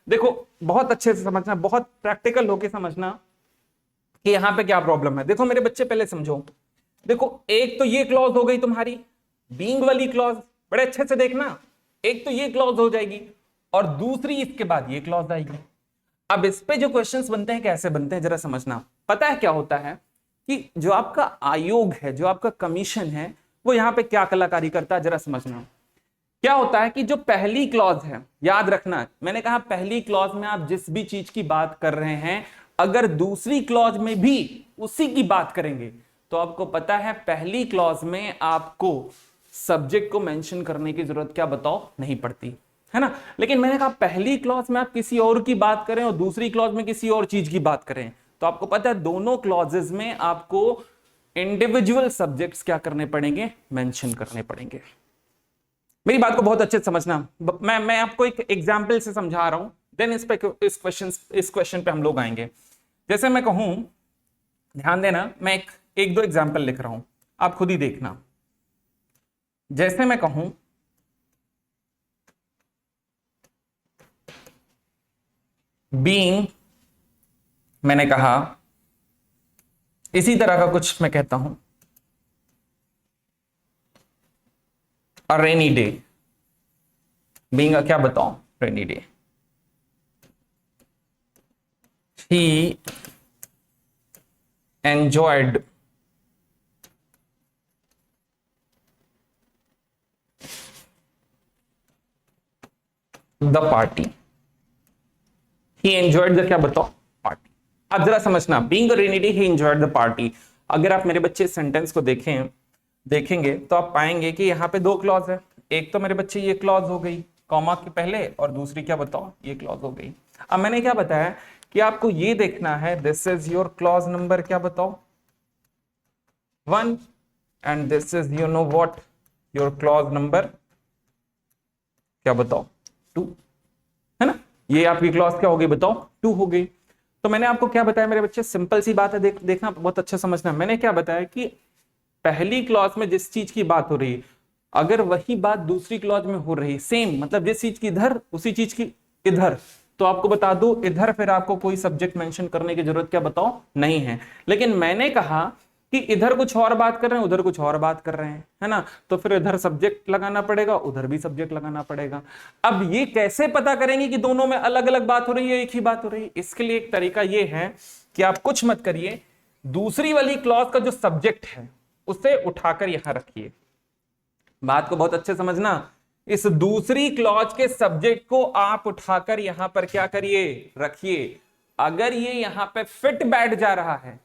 Speaker 1: देखो बहुत अच्छे से समझना, बहुत प्रैक्टिकल होके समझना कि यहां पे क्या प्रॉब्लम है। देखो मेरे बच्चे पहले समझो, देखो एक तो ये क्लॉज हो गई तुम्हारी बीइंग वाली क्लॉज, बड़े अच्छे से देखना। एक तो ये क्लॉज हो जाएगी और दूसरी इसके बाद ये क्लॉज आएगी। अब इस पे जो क्वेश्चंस बनते हैं कैसे बनते हैं जरा समझना। पता है क्या होता है कि जो आपका आयोग है, जो आपका कमीशन है, वो यहां पे क्या कलाकारी करता है जरा समझना। क्या होता है कि जो पहली क्लॉज है, याद रखना मैंने कहा पहली क्लॉज में आप जिस भी चीज की बात कर रहे हैं, अगर दूसरी क्लॉज में भी उसी की बात करेंगे तो आपको पता है पहली क्लॉज में आपको सब्जेक्ट को मेंशन करने की जरूरत क्या बताओ नहीं पड़ती, है ना। लेकिन मैंने कहा पहली क्लॉज में आप किसी और की बात करें और दूसरी क्लॉज में किसी और चीज की बात करें, तो आपको पता है दोनों क्लॉजेस में आपको इंडिविजुअल सब्जेक्ट्स क्या करने पड़ेंगे, मेंशन करने पड़ेंगे। मेरी बात को बहुत अच्छे से समझना। मैं आपको एक एग्जाम्पल से समझा रहा हूं, देन इस क्वेश्चन पे हम लोग आएंगे। जैसे मैं कहूं, ध्यान देना, मैं एक दो एग्जाम्पल लिख रहा हूं, आप खुद ही देखना। जैसे मैं कहूं बीइंग, मैंने कहा इसी तरह का कुछ मैं कहता हूं, अ रेनी डे, बीइंग क्या बताओ, rainy day. He enjoyed the party. He enjoyed the क्या बताओ, पार्टी। अब जरा समझना, being a rainy day he enjoyed the party. अगर आप मेरे बच्चे सेंटेंस को देखेंगे तो आप पाएंगे कि यहाँ पे दो क्लॉज है। एक तो मेरे बच्चे ये क्लॉज हो गई कॉमा के पहले, और दूसरी क्या बताओ, ये क्लॉज हो गई। अब मैंने क्या बताया कि आपको ये देखना है, this is your clause number क्या बताओ 1, and this is you know what your clause number क्या बताओ 2, है ना। ये आपकी क्लॉज क्या हो गई बताओ 2 हो गई। तो मैंने आपको क्या बताया मेरे बच्चे, सिंपल सी बात है, देखना बहुत अच्छा समझना। मैंने क्या बताया कि पहली क्लॉज में जिस चीज की बात हो रही है, अगर वही बात दूसरी क्लॉज में हो रही, सेम मतलब जिस चीज की इधर उसी चीज की इधर, तो आपको बता दो इधर फिर आपको कोई सब्जेक्ट मेंशन करने की जरूरत क्या बताओ नहीं है। लेकिन मैंने कहा कि इधर कुछ और बात कर रहे हैं, उधर कुछ और बात कर रहे हैं, है ना, तो फिर इधर सब्जेक्ट लगाना पड़ेगा, उधर भी सब्जेक्ट लगाना पड़ेगा। अब ये कैसे पता करेंगे कि दोनों में अलग अलग बात हो रही है, एक ही बात हो रही है? इसके लिए एक तरीका ये है कि आप कुछ मत करिए, दूसरी वाली क्लॉज का जो सब्जेक्ट है उसे उठाकर यहां रखिए। बात को बहुत अच्छे समझना, इस दूसरी क्लॉज के सब्जेक्ट को आप उठाकर यहां पर क्या करिए, रखिए। अगर ये यहां पे फिट बैठ जा रहा है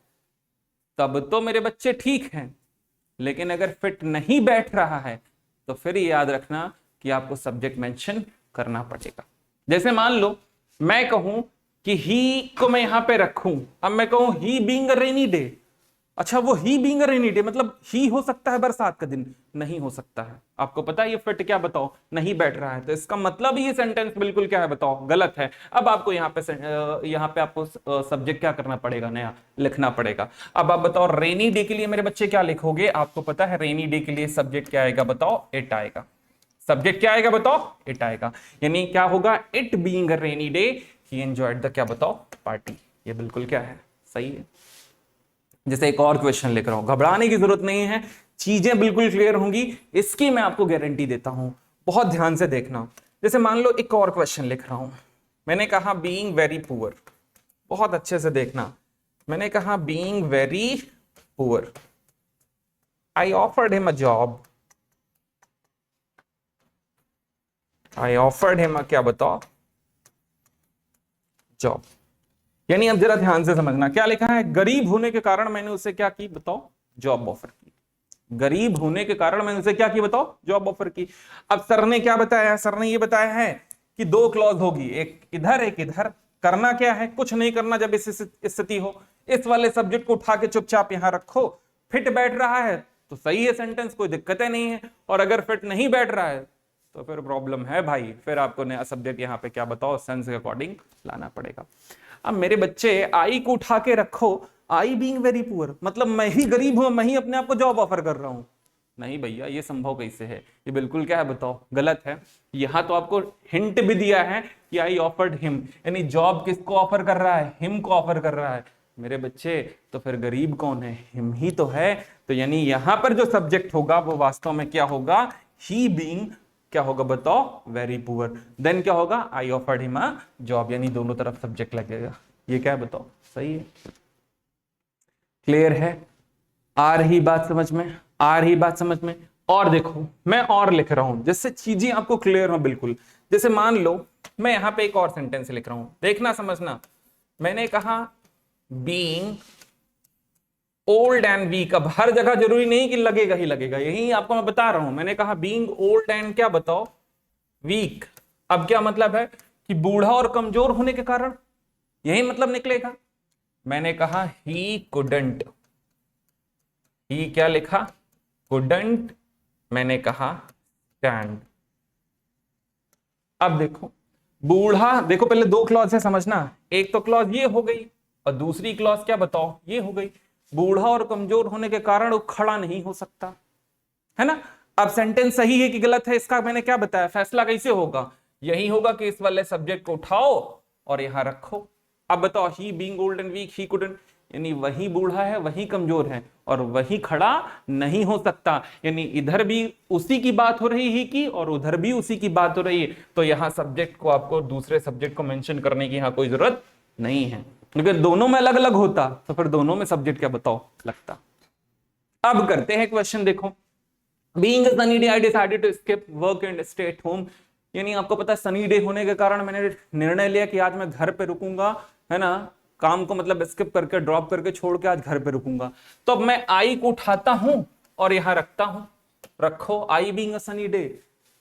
Speaker 1: तब तो मेरे बच्चे ठीक हैं, लेकिन अगर फिट नहीं बैठ रहा है तो फिर याद रखना कि आपको सब्जेक्ट मेंशन करना पड़ेगा। जैसे मान लो मैं कहूं कि ही को मैं यहां पे रखूं, अब मैं कहूं ही बीइंग अ रेनी डे, अच्छा वो ही बीइंग अ रेनी डे मतलब ही हो सकता है बरसात का दिन, नहीं हो सकता है। आपको पता है ये फिट क्या बताओ नहीं बैठ रहा है, तो इसका मतलब ये सेंटेंस बिल्कुल क्या है बताओ गलत है। अब आपको यहाँ पे आपको सब्जेक्ट क्या करना पड़ेगा, नया लिखना पड़ेगा। अब आप बताओ रेनी डे के लिए मेरे बच्चे क्या लिखोगे, आपको पता है रेनी डे के लिए सब्जेक्ट क्या आएगा बताओ, इट आएगा। सब्जेक्ट क्या आएगा बताओ, इट आएगा। यानी क्या होगा, it being a rainy day he enjoyed the क्या बताओ, पार्टी। ये बिल्कुल क्या है, सही है। जैसे एक और क्वेश्चन लिख रहा हूं, घबराने की जरूरत नहीं है, चीजें बिल्कुल क्लियर होंगी, इसकी मैं आपको गारंटी देता हूं, बहुत ध्यान से देखना। जैसे मान लो एक और क्वेश्चन लिख रहा हूं, मैंने कहा बीइंग वेरी पुअर, बहुत अच्छे से देखना। मैंने कहा being very poor I offered him a job, I offered him क्या बताओ, जॉब। यानी अब जरा ध्यान से समझना, क्या लिखा है, गरीब होने के कारण मैंने उसे क्या की बताओ, जॉब ऑफर की। गरीब होने के कारण मैंने उसे क्या की बताओ, जॉब ऑफर की। अब सर ने क्या बताया है, सर ने ये बताया है कि दो क्लॉज होगी, एक इधर एक इधर। करना क्या है, कुछ नहीं करना, जब इस स्थिति हो इस वाले सब्जेक्ट को उठा के चुपचाप यहां रखो। फिट बैठ रहा है तो सही है सेंटेंस, कोई दिक्कतें नहीं है, और अगर फिट नहीं बैठ रहा है तो फिर प्रॉब्लम है भाई, फिर आपको नया सब्जेक्ट यहाँ पे क्या बताओ सेंस के अकॉर्डिंग लाना पड़ेगा। अब मेरे बच्चे आई को उठा के रखो, आई बीइंग वेरी पुअर मतलब मैं ही गरीब हूं, मैं ही अपने आप को जॉब ऑफर कर रहा हूं। नहीं भैया, ये संभव कैसे है, ये बिल्कुल क्या है बताओ गलत है। यहां तो आपको हिंट भी दिया है कि आई ऑफर्ड हिम, यानी जॉब किसको ऑफर कर रहा है, हिम को ऑफर कर रहा है मेरे बच्चे। तो फिर गरीब कौन है, हिम ही तो है। तो यानी यहां पर जो सब्जेक्ट होगा वो वास्तव में क्या होगा, ही बीइंग क्या होगा बताओ, वेरी पुअर। देन क्या होगा, I offered him a job, यानी दोनों तरफ सब्जेक्ट लगेगा। ये क्या है बताओ, सही है, क्लियर है, आ रही बात समझ में, आ रही बात समझ में। और देखो मैं और लिख रहा हूं जिससे चीजें आपको क्लियर हो बिल्कुल। जैसे मान लो मैं यहां पे एक और सेंटेंस लिख रहा हूं, देखना समझना। मैंने कहा बीइंग ओल्ड एंड वीक, अब हर जगह जरूरी नहीं कि लगेगा ही लगेगा, यही आपको मैं बता रहा हूं। मैंने कहा बीइंग ओल्ड एंड क्या बताओ, वीक। अब क्या मतलब है कि बूढ़ा और कमजोर होने के कारण, यही मतलब निकलेगा। मैंने कहा ही कुडंट, ही क्या लिखा, कुडंट, मैंने कहा स्टैंड। अब देखो बूढ़ा, देखो पहले दो क्लॉज है समझना, एक तो क्लॉज ये हो गई और दूसरी क्लॉज क्या बताओ ये हो गई। बूढ़ा और कमजोर होने के कारण वो खड़ा नहीं हो सकता, है ना। अब सेंटेंस सही है कि गलत है, इसका मैंने क्या बताया, फैसला कैसे होगा, यही होगा कि इस वाले सब्जेक्ट को उठाओ और यहां रखो। अब बताओ he being old and weak, he couldn't, यानी वही बूढ़ा है, वही कमजोर है और वही खड़ा नहीं हो सकता, यानी इधर भी उसी की बात हो रही है कि और उधर भी उसी की बात हो रही है। तो यहाँ सब्जेक्ट को आपको दूसरे सब्जेक्ट को मेंशन करने की यहाँ कोई जरूरत नहीं है, क्योंकि दोनों में अलग अलग होता तो फिर दोनों में सब्जेक्ट क्या बताओ लगता। अब करते हैं क्वेश्चन, देखो। Being a sunny day I decided to skip work and stay at home, यानी आपको पता है सनी डे होने के कारण मैंने निर्णय लिया कि आज मैं घर पे रुकूंगा, है ना, काम को मतलब स्किप करके ड्रॉप करके छोड़ के आज घर पे रुकूंगा। तो अब मैं आई को उठाता हूं और यहां रखता हूं, रखो I being a sunny day,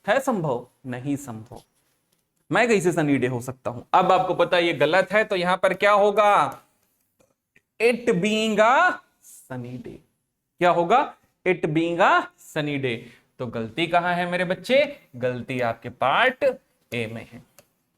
Speaker 1: है संभव? नहीं संभव, मैं कैसे सनी डे हो सकता हूं। अब आपको पता है ये गलत है, तो यहां पर क्या होगा, it being a sunny day, क्या होगा, it being a sunny day. तो गलती कहां है मेरे बच्चे, गलती आपके पार्ट ए में है।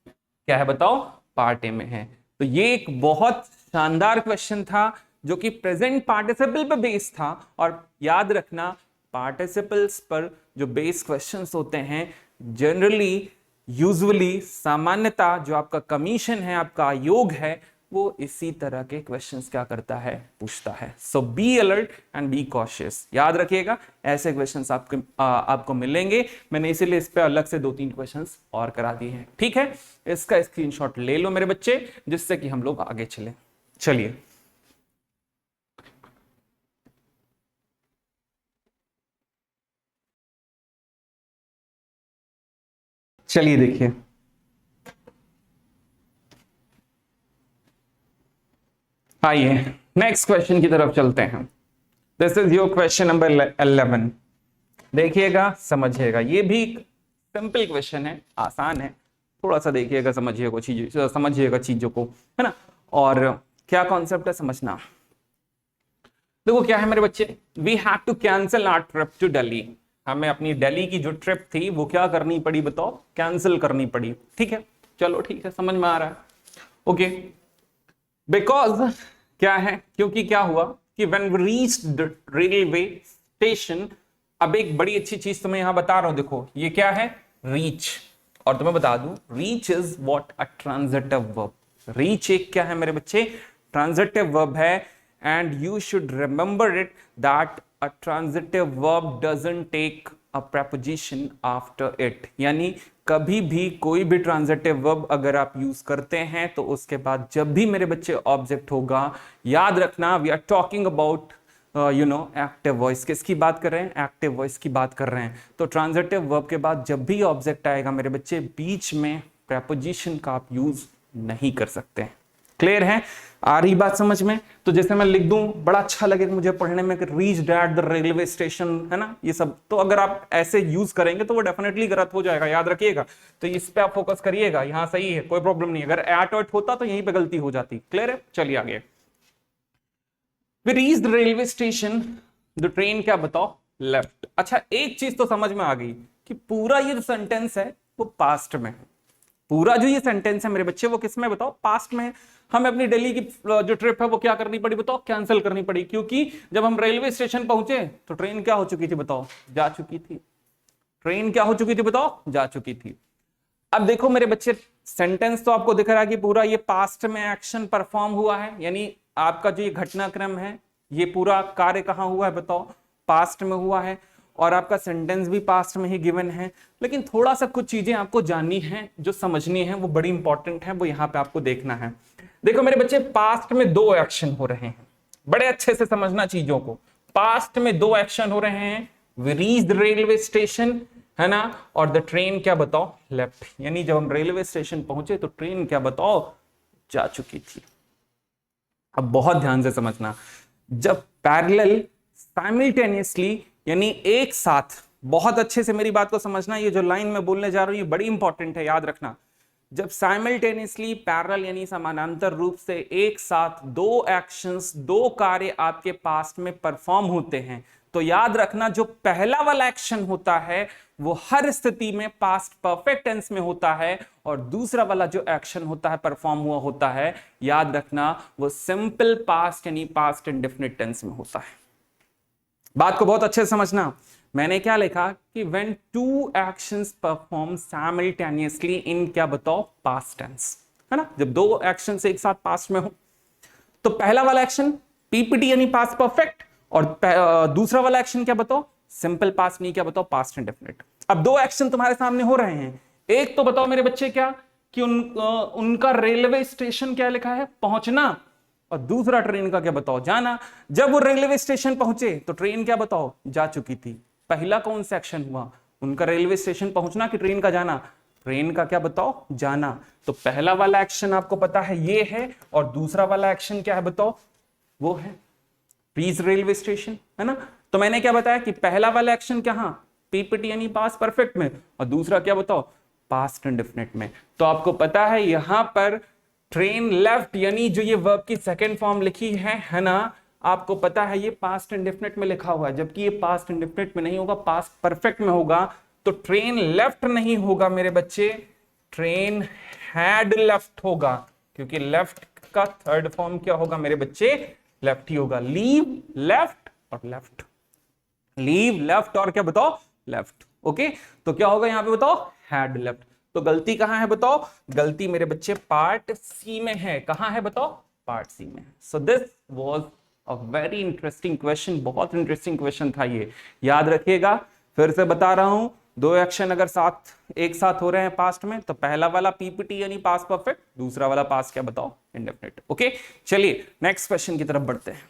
Speaker 1: क्या है बताओ, पार्ट ए में है। तो ये एक बहुत शानदार क्वेश्चन था जो कि प्रेजेंट पार्टिसिपल पे बेस्ड था, और याद रखना पार्टिसिपल्स पर जो बेस क्वेश्चंस होते हैं जनरली यूजुअली सामान्यता जो आपका कमीशन है, आपका आयोग है, वो इसी तरह के क्वेश्चंस क्या करता है, पूछता है। So be alert and be cautious, याद रखिएगा ऐसे क्वेश्चंस आपको मिलेंगे। मैंने इसीलिए इस पे अलग से 2-3 क्वेश्चंस और करा दिए हैं, ठीक है। इसका स्क्रीनशॉट ले लो मेरे बच्चे, जिससे कि हम लोग आगे चले। चलिए चलिए देखिए, आइए नेक्स्ट क्वेश्चन की तरफ चलते हैं। This is your question number 11। देखिएगा समझिएगा, ये भी सिंपल क्वेश्चन है, आसान है, थोड़ा सा देखिएगा, समझिएगा चीजों को, है ना। और क्या कॉन्सेप्ट है समझना। देखो क्या है मेरे बच्चे, we have to cancel our trip to Delhi, हमें अपनी दिल्ली की जो ट्रिप थी वो क्या करनी पड़ी बताओ, कैंसिल करनी पड़ी, ठीक है। चलो ठीक है, समझ में आ रहा है, ओके। बिकॉज क्या है, क्योंकि क्या हुआ कि when we reached railway station, अब एक बड़ी अच्छी चीज तुम्हें यहां बता रहा हूं, देखो ये क्या है, रीच। और तुम्हें बता दूं, reach is what, a transitive verb. Reach एक क्या है मेरे बच्चे, ट्रांजिटिव वर्ब है। And you should remember it that a transitive verb doesn't take a preposition after it, यानी कभी भी कोई भी ट्रांजिटिव वर्ब अगर आप यूज करते हैं तो उसके बाद जब भी मेरे बच्चे ऑब्जेक्ट होगा, याद रखना we are talking about active voice. किसकी बात कर रहे हैं, एक्टिव वॉइस की बात कर रहे हैं। तो ट्रांजिटिव वर्ब के बाद जब भी ऑब्जेक्ट आएगा मेरे बच्चे, बीच में प्रेपोजिशन का आप यूज नहीं कर सकते। क्लियर है, आ रही बात समझ में। तो जैसे मैं लिख दूं, बड़ा अच्छा लगेगा मुझे पढ़ने में कि reached at the railway station, है ना, ये सब। तो अगर आप ऐसे यूज करेंगे तो वो डेफिनेटली गलत हो जाएगा, याद रखिएगा। तो इस पे आप फोकस करिएगा, यहां सही है, कोई प्रॉब्लम नहीं। अगर एट होता तो यहीं पे गलती हो जाती। क्लियर है, चलिए आगे। We reached railway station, the train क्या बताओ, लेफ्ट। अच्छा एक चीज तो समझ में आ गई कि पूरा ये जो सेंटेंस है वो पास्ट में है। पूरा जो ये सेंटेंस है मेरे बच्चे वो किस में बताओ, पास्ट में है। हमें अपनी दिल्ली की जो ट्रिप है वो क्या करनी पड़ी बताओ, कैंसिल करनी पड़ी, क्योंकि जब हम रेलवे स्टेशन पहुंचे तो ट्रेन क्या हो चुकी थी बताओ, जा चुकी थी। ट्रेन क्या हो चुकी थी बताओ, जा चुकी थी। अब देखो मेरे बच्चे, सेंटेंस तो आपको दिख रहा है कि पूरा ये पास्ट में एक्शन परफॉर्म हुआ है, यानी आपका जो ये घटनाक्रम है, ये पूरा कार्य कहां हुआ है बताओ, पास्ट में हुआ है। और आपका सेंटेंस भी पास्ट में ही गिवन है। लेकिन थोड़ा सा कुछ चीजें आपको जाननी है, जो समझनी है, वो बड़ी इंपॉर्टेंट है, वो यहां पे आपको देखना है। देखो मेरे बच्चे, पास्ट में 2 एक्शन हो रहे हैं, बड़े अच्छे से समझना चीजों को। पास्ट में 2 एक्शन हो रहे हैं, वी रीच्ड रेलवे स्टेशन, है ना, और द ट्रेन क्या बताओ, लेफ्ट। यानी जब हम रेलवे स्टेशन पहुंचे तो ट्रेन क्या बताओ, जा चुकी थी। अब बहुत ध्यान से समझना, जब पैरेलल साइमल्टेनियसली, यानी एक साथ, बहुत अच्छे से मेरी बात को समझना, ये जो लाइन मैं बोलने जा रहा हूं ये बड़ी इंपॉर्टेंट है, याद रखना। जब साइमल्टेनियसली, पैरेलल यानी समानांतर रूप से एक साथ 2 एक्शंस, 2 कार्य आपके पास्ट में परफॉर्म होते हैं, तो याद रखना जो पहला वाला एक्शन होता है वो हर स्थिति में पास्ट परफेक्ट टेंस में होता है, और दूसरा वाला जो एक्शन होता है, परफॉर्म हुआ होता है, याद रखना वो सिंपल पास्ट यानी पास्ट इंडेफिनिट टेंस में होता है। बात को बहुत अच्छे से समझना। मैंने क्या लिखा कि when 2 actions perform simultaneously in क्या बताओ, पास्ट टेंस, है ना। जब 2 एक्शन एक साथ पास्ट में हो तो पहला वाला एक्शन पीपीटी यानी पास्ट परफेक्ट, और दूसरा वाला एक्शन क्या बताओ, सिंपल पास्ट नहीं क्या बताओ, पास्ट इंडेफिनिट। अब दो एक्शन तुम्हारे सामने हो रहे हैं, एक तो बताओ मेरे बच्चे क्या कि उनका रेलवे स्टेशन क्या लिखा है, पहुंचना, और दूसरा ट्रेन का क्या बताओ, जाना। जब वो रेलवे स्टेशन पहुंचे तो ट्रेन क्या बताओ, जा चुकी थी। पहला कौन सा एक्शन हुआ, उनका रेलवे स्टेशन पहुंचना कि ट्रेन का जाना, ट्रेन का क्या बताओ, जाना। तो पहला वाला एक्शन आपको पता है ये है, और दूसरा वाला एक्शन क्या है बताओ, वो है रीच रेलवे स्टेशन, है ना। तो मैंने क्या बताया कि पहला वाला एक्शन क्या, पीपीटी यानी पास्ट परफेक्ट में, और दूसरा क्या बताओ, पास्ट इंडेफिनिट में। तो आपको पता है यहां पर ट्रेन लेफ्ट यानी जो ये वर्ब की सेकंड फॉर्म लिखी है ना, आपको पता है ये पास्ट इंडेफिनिट में लिखा हुआ है, जबकि ये पास्ट इंडेफिनिट में नहीं होगा, पास्ट परफेक्ट में होगा। तो ट्रेन लेफ्ट नहीं होगा मेरे बच्चे, ट्रेन हैड लेफ्ट होगा, क्योंकि लेफ्ट का थर्ड फॉर्म क्या होगा मेरे बच्चे, लेफ्ट ही होगा। लीव लेफ्ट और लेफ्ट, लीव लेफ्ट और क्या बताओ, लेफ्ट। ओके, तो क्या होगा यहां पे बताओ, हैड लेफ्ट। तो गलती कहां है बताओ, गलती मेरे बच्चे पार्ट सी में है। कहां है बताओ, पार्ट सी में। So this was a very interesting question, बहुत इंटरेस्टिंग क्वेश्चन था ये, याद रखिएगा। फिर से बता रहा हूं, दो एक्शन अगर एक साथ हो रहे हैं पास्ट में, तो पहला वाला पीपीटी यानी पास्ट परफेक्ट, दूसरा वाला पास्ट क्या बताओ, इंडेफिनिट। ओके, चलिए नेक्स्ट क्वेश्चन की तरफ बढ़ते हैं।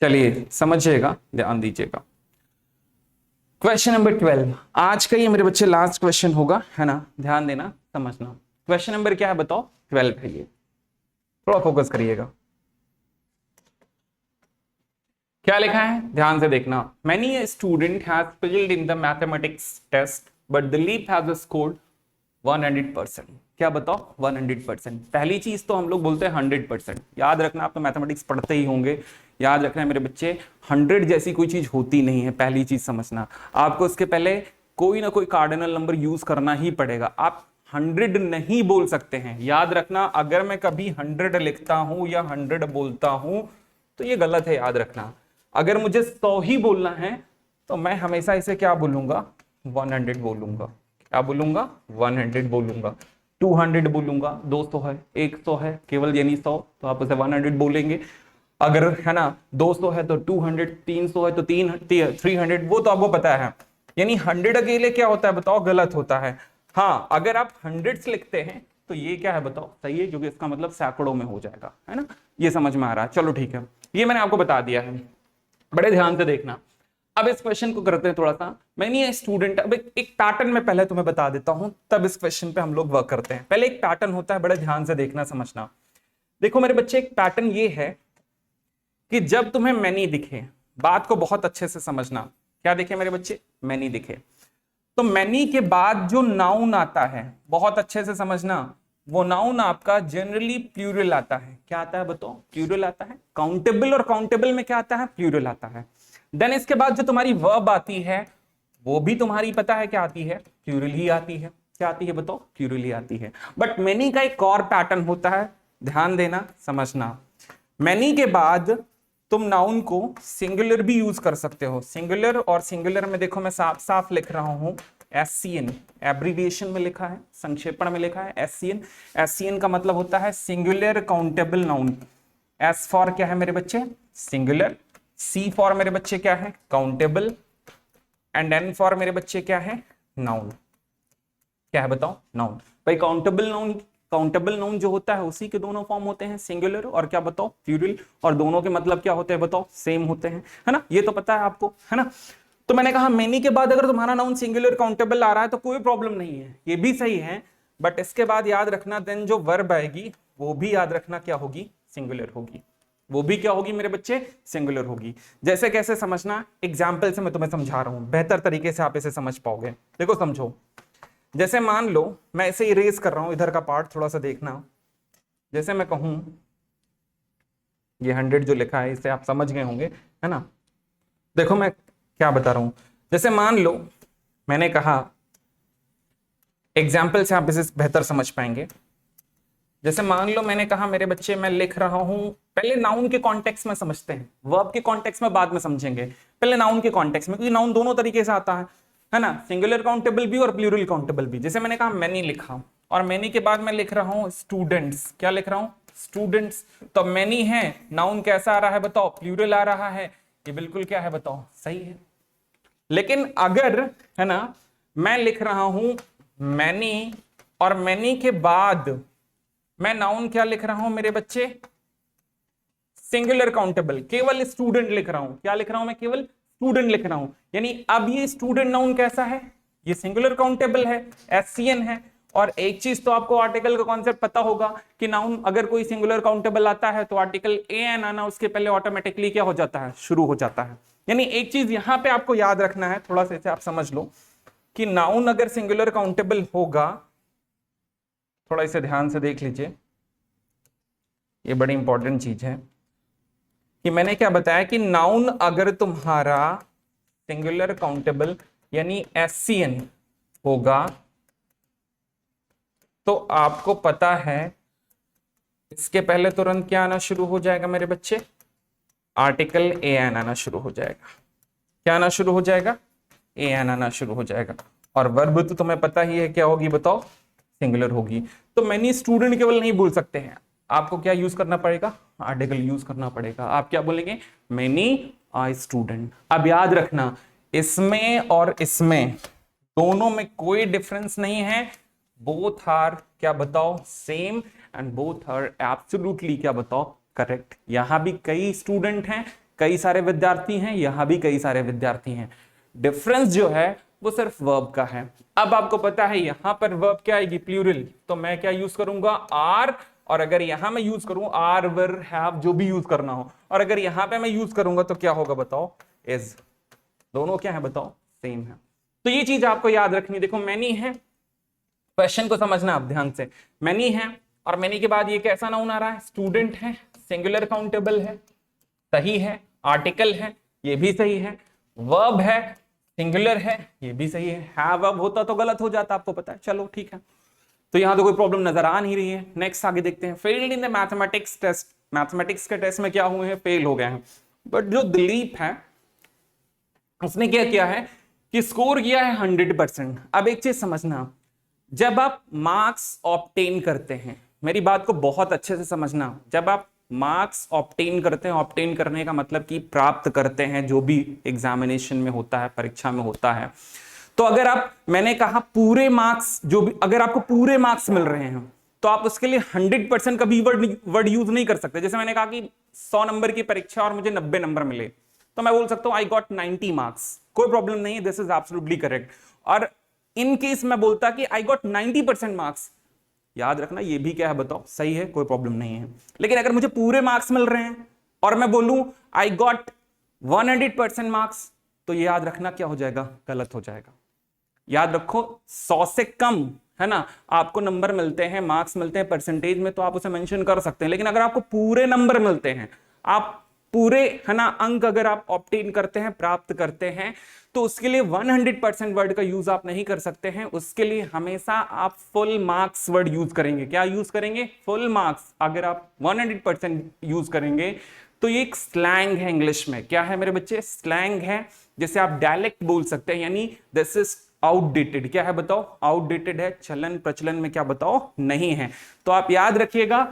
Speaker 1: चलिए समझिएगा, ध्यान दीजिएगा। क्वेश्चन नंबर 12 आज का ये मेरे बच्चे लास्ट क्वेश्चन होगा, है ना, ध्यान देना समझना। क्वेश्चन नंबर क्या है बताओ, 12 है ये, थोड़ा फोकस करिएगा। क्या लिखा है ध्यान से देखना। Many a student has failed in the mathematics test but the leap has scored 100%। क्या बताओ, 100%। पहली चीज तो हम लोग बोलते हैं 100%। याद रखना, आप तो मैथमेटिक्स पढ़ते ही होंगे, याद रखना मेरे बच्चे, 100 जैसी कोई चीज होती नहीं है, पहली चीज समझना। आपको इसके पहले कोई ना कोई कार्डिनल नंबर यूज करना ही पड़ेगा, आप 100 नहीं बोल सकते हैं। याद रखना, अगर मैं कभी 100 लिखता हूं या 100 बोलता हूं तो ये गलत है, याद रखना। अगर मुझे 100 ही बोलना है तो मैं हमेशा इसे क्या बोलूंगा, 100 बोलूंगा। क्या बोलूंगा, 100 बोलूंगा। 200 बोलूंगा, 200 है, 100 है, केवल यानी 100, तो आप उसे 100 बोलेंगे। अगर है ना 200 है तो 200, 300 है तो 300, वो तो आपको पता है। यानी 100 अकेले क्या होता है बताओ, गलत होता है। हाँ, अगर आप 100 लिखते हैं तो ये क्या है बताओ, सही है, क्योंकि इसका मतलब सैकड़ों में हो जाएगा, है ना। ये समझ में आ रहा है, चलो ठीक है, ये मैंने आपको बता दिया है, बड़े ध्यान से देखना। अब इस क्वेश्चन को करते हैं थोड़ा सा। मैंने स्टूडेंट, अब एक पैटर्न में पहले तुम्हें बता देता हूं, तब इस क्वेश्चन पे हम लोग वर्क करते हैं। पहले एक पैटर्न होता है, बड़े ध्यान से देखना समझना। देखो मेरे बच्चे, एक पैटर्न ये है कि जब तुम्हें मैनी दिखे, बात को बहुत अच्छे से समझना, क्या दिखे मेरे बच्चे, मैनी दिखे, तो मैनी के बाद जो नाउन आता है, बहुत अच्छे से समझना, वो नाउन आपका जनरली प्लूरल आता है। क्या आता है बताओ, प्लूरल आता है। काउंटेबल, और काउंटेबल में क्या आता है, प्लूरल आता है। देन इसके बाद जो तुम्हारी वर्ब आती है वो भी तुम्हारी पता है क्या आती है, प्लूरल ही आती है। क्या आती है बताओ, प्लूरल ही आती है। बट मैनी का एक और पैटर्न होता है, ध्यान देना समझना। मैनी के बाद तुम नाउन को सिंगुलर भी यूज कर सकते हो। सिंगुलर, और सिंगुलर में देखो मैं साफ साफ लिख रहा हूं SCN, एब्रीविएशन में लिखा है, संक्षेपण में लिखा है SCN। SCN का मतलब होता है singular countable noun. S for क्या है मेरे बच्चे, सिंगुलर। C फॉर मेरे बच्चे क्या है, काउंटेबल। एंड N फॉर मेरे बच्चे क्या है, नाउन। क्या है बताओ, नाउन। भाई काउंटेबल नाउन जो होता है उसी के दोनों फॉर्म होते हैं, सिंगुलर और क्या बताओ, प्लूरल, और दोनों के मतलब क्या होते हैं बताओ, सेम होते हैं, है ना। ये तो पता है आपको, है ना। तो मैंने कहा मेनी के बाद अगर तुम्हारा नाउन सिंगुलर काउंटेबल आ रहा है तो कोई प्रॉब्लम नहीं है, ये भी सही है। बट इसके बाद याद रखना, देन जो वर्ब आएगी वो भी याद रखना क्या होगी, सिंगुलर होगी। वो भी क्या होगी मेरे बच्चे, सिंगुलर होगी। जैसे कैसे समझना, एग्जाम्पल से मैं तुम्हें समझा रहा हूं, बेहतर तरीके से आप इसे समझ पाओगे। देखो समझो, जैसे मान लो मैं इसे इरेज कर रहा हूं, इधर का पार्ट थोड़ा सा देखना। जैसे मैं कहूं, ये 100 जो लिखा है इसे आप समझ गए होंगे, है ना। देखो मैं क्या बता रहा हूं, जैसे मान लो मैंने कहा, एग्जाम्पल से आप इसे बेहतर समझ पाएंगे। जैसे मान लो मैंने कहा मेरे बच्चे, मैं लिख रहा हूं, पहले नाउन के कॉन्टेक्स्ट में समझते हैं, वर्ब के कॉन्टेक्स्ट में बाद में समझेंगे, पहले नाउन के कॉन्टेक्स्ट में, क्योंकि नाउन दोनों तरीके से आता है है ना, सिंगुलर काउंटेबल भी और प्लूरल काउंटेबल भी। जैसे मैंने कहा मैनी लिखा और मैनी के बाद मैं लिख रहा हूं स्टूडेंट्स, क्या लिख रहा हूं, स्टूडेंट्स। तो मैनी है, नाउन कैसा आ रहा है बताओ, प्लूरल आ रहा है, ये बिल्कुल क्या है बताओ, सही है। लेकिन अगर, है ना, मैं लिख रहा हूं मैनी और मैनी के बाद मैं नाउन क्या लिख रहा हूं मेरे बच्चे, सिंगुलर काउंटेबल, केवल स्टूडेंट लिख रहा हूं, क्या लिख रहा हूं मैं, केवल स्टूडेंट लिख रहा हूं। यानी अब ये स्टूडेंट नाउन कैसा है, ये सिंगुलर काउंटेबल है, एससीएन है। और एक चीज तो आपको आर्टिकल का कॉन्सेप्ट पता होगा कि नाउन अगर कोई सिंगुलर काउंटेबल आता है तो आर्टिकल एन आना उसके पहले ऑटोमेटिकली क्या हो जाता है, शुरू हो जाता है। यानी एक चीज यहां पे आपको याद रखना है, थोड़ा सा इसे आप समझ लो कि नाउन अगर सिंगुलर काउंटेबल होगा, थोड़ा इसे ध्यान से देख लीजिए, ये बड़ी इंपॉर्टेंट चीज है कि मैंने क्या बताया कि नाउन अगर तुम्हारा सिंगुलर काउंटेबल यानी एससीएन होगा तो आपको पता है इसके पहले तुरंत क्या आना शुरू हो जाएगा मेरे बच्चे, आर्टिकल एन आना शुरू हो जाएगा। क्या आना शुरू हो जाएगा, एन आना शुरू हो जाएगा। और वर्ब तो तुम्हें पता ही है क्या होगी बताओ, सिंगुलर होगी। तो मैनी स्टूडेंट केवल नहीं बोल सकते हैं, आपको क्या यूज करना पड़ेगा, आर्टिकल यूज करना पड़ेगा। आप क्या बोलेंगे, मैनी आ स्टूडेंट। अब याद रखना इसमें और इसमें दोनों में कोई डिफरेंस नहीं है, बोथ आर क्या बताओ same and both are absolutely क्या बताओ करेक्ट। यहां भी कई स्टूडेंट हैं, कई सारे विद्यार्थी हैं, यहां भी कई सारे विद्यार्थी हैं। डिफरेंस जो है वो सिर्फ वर्ब का है। अब आपको पता है यहां पर वर्ब क्या आएगी, प्लूरल, तो मैं क्या यूज करूंगा, आर। और अगर यहां मैं यूज करूं आर, वर, हैव, जो भी यूज करना हो, और अगर यहां पे मैं यूज करूंगा तो क्या होगा बताओ, इज। दोनों क्या है बताओ, सेम है। तो ये चीज आपको याद रखनी। देखो मैनी है, क्वेश्चन को समझना आप ध्यान से, मैनी है और मैनी के बाद ये कैसा नाउन आ रहा है, स्टूडेंट है, सिंगुलर काउंटेबल है, सही है। आर्टिकल है, ये भी सही है। वर्ब है, सिंगुलर है, ये भी सही है। हैव अब होता तो गलत हो जाता, आपको पता है, चलो ठीक है। तो यहां तो कोई प्रॉब्लम नजर आ नहीं रही है। नेक्स्ट आगे देखते हैं, failed in the mathematics test. Mathematics के टेस्ट में क्या हुए हैं, फेल हो गए हैं। बट जो दिलीप है उसने क्या किया है कि स्कोर किया है 100%। अब एक चीज समझना, जब आप मार्क्स ऑब्टेन करते हैं, मेरी बात को बहुत अच्छे से समझना, जब आप मार्क्स ऑब्टेन करते हैं, ऑब्टेन करने का मतलब कि प्राप्त करते हैं, जो भी एग्जामिनेशन में होता है, परीक्षा में होता है, तो अगर आप, मैंने कहा पूरे मार्क्स जो भी, अगर आपको पूरे मार्क्स मिल रहे हैं तो आप उसके लिए 100% कभी वर्ड यूज नहीं कर सकते। जैसे मैंने कहा कि 100 नंबर की परीक्षा और मुझे 90 नंबर मिले तो मैं बोल सकता हूं आई गॉट 90 मार्क्स, कोई प्रॉब्लम नहीं है, दिस इज एब्सोल्युटली करेक्ट। और इन केस मैं बोलता कि आई गॉट 90% मार्क्स, याद रखना ये भी क्या है बताओ, सही है, कोई प्रॉब्लम नहीं है। लेकिन अगर मुझे पूरे मार्क्स मिल रहे हैं और मैं बोलूं आई गॉट 100% मार्क्स, तो ये याद रखना क्या हो जाएगा, गलत हो जाएगा। याद रखो 100 से कम, है ना, आपको नंबर मिलते हैं, मार्क्स मिलते हैं परसेंटेज में, तो आप उसे मेंशन कर सकते हैं। लेकिन अगर आपको पूरे नंबर मिलते हैं, आप पूरे, है ना, अंक अगर आप ऑब्टेन करते हैं, प्राप्त करते हैं, तो उसके लिए 100% वर्ड का यूज आप नहीं कर सकते हैं। उसके लिए हमेशा आप फुल मार्क्स वर्ड यूज करेंगे। क्या यूज करेंगे, फुल मार्क्स। अगर आप 100% यूज करेंगे तो ये एक स्लैंग है इंग्लिश में। क्या है मेरे बच्चे, स्लैंग है, जैसे आप डायलेक्ट बोल सकते हैं। यानी दिस इज आउटडेटेड, क्या है बताओ, आउटडेटेड है, चलन प्रचलन में क्या बताओ नहीं है। तो आप याद रखिएगा,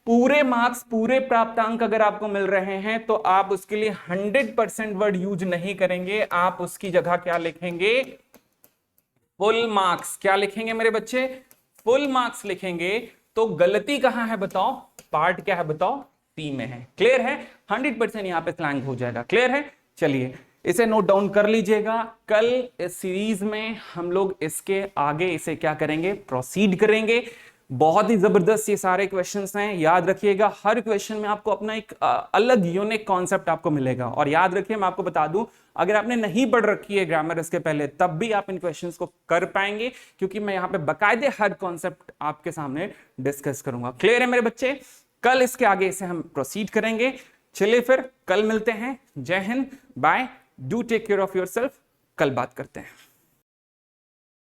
Speaker 1: पूरे मार्क्स, पूरे प्राप्तांक अगर आपको मिल रहे हैं तो आप उसके लिए 100% वर्ड यूज नहीं करेंगे, आप उसकी जगह क्या लिखेंगे, फुल मार्क्स। क्या लिखेंगे मेरे बच्चे, फुल मार्क्स लिखेंगे। तो गलती कहां है बताओ, पार्ट क्या है बताओ, सी में है। क्लियर है, 100% यहां पे स्लैंग हो जाएगा। क्लियर है, चलिए इसे नोट डाउन कर लीजिएगा। कल इस सीरीज में हम लोग इसके आगे इसे क्या करेंगे, प्रोसीड करेंगे। बहुत ही जबरदस्त ये सारे क्वेश्चंस हैं, याद रखिएगा। हर क्वेश्चन में आपको अपना एक अलग यूनिक कॉन्सेप्ट आपको मिलेगा। और याद रखिए, मैं आपको बता दूं, अगर आपने नहीं पढ़ रखी है ग्रामर इसके पहले, तब भी आप इन क्वेश्चंस को कर पाएंगे, क्योंकि मैं यहाँ पे बकायदे हर कॉन्सेप्ट आपके सामने डिस्कस करूंगा। क्लियर है मेरे बच्चे, कल इसके आगे इसे हम प्रोसीड करेंगे। चलिए फिर कल मिलते हैं। Jai Hind, bye, do take care of yourself. कल बात करते हैं।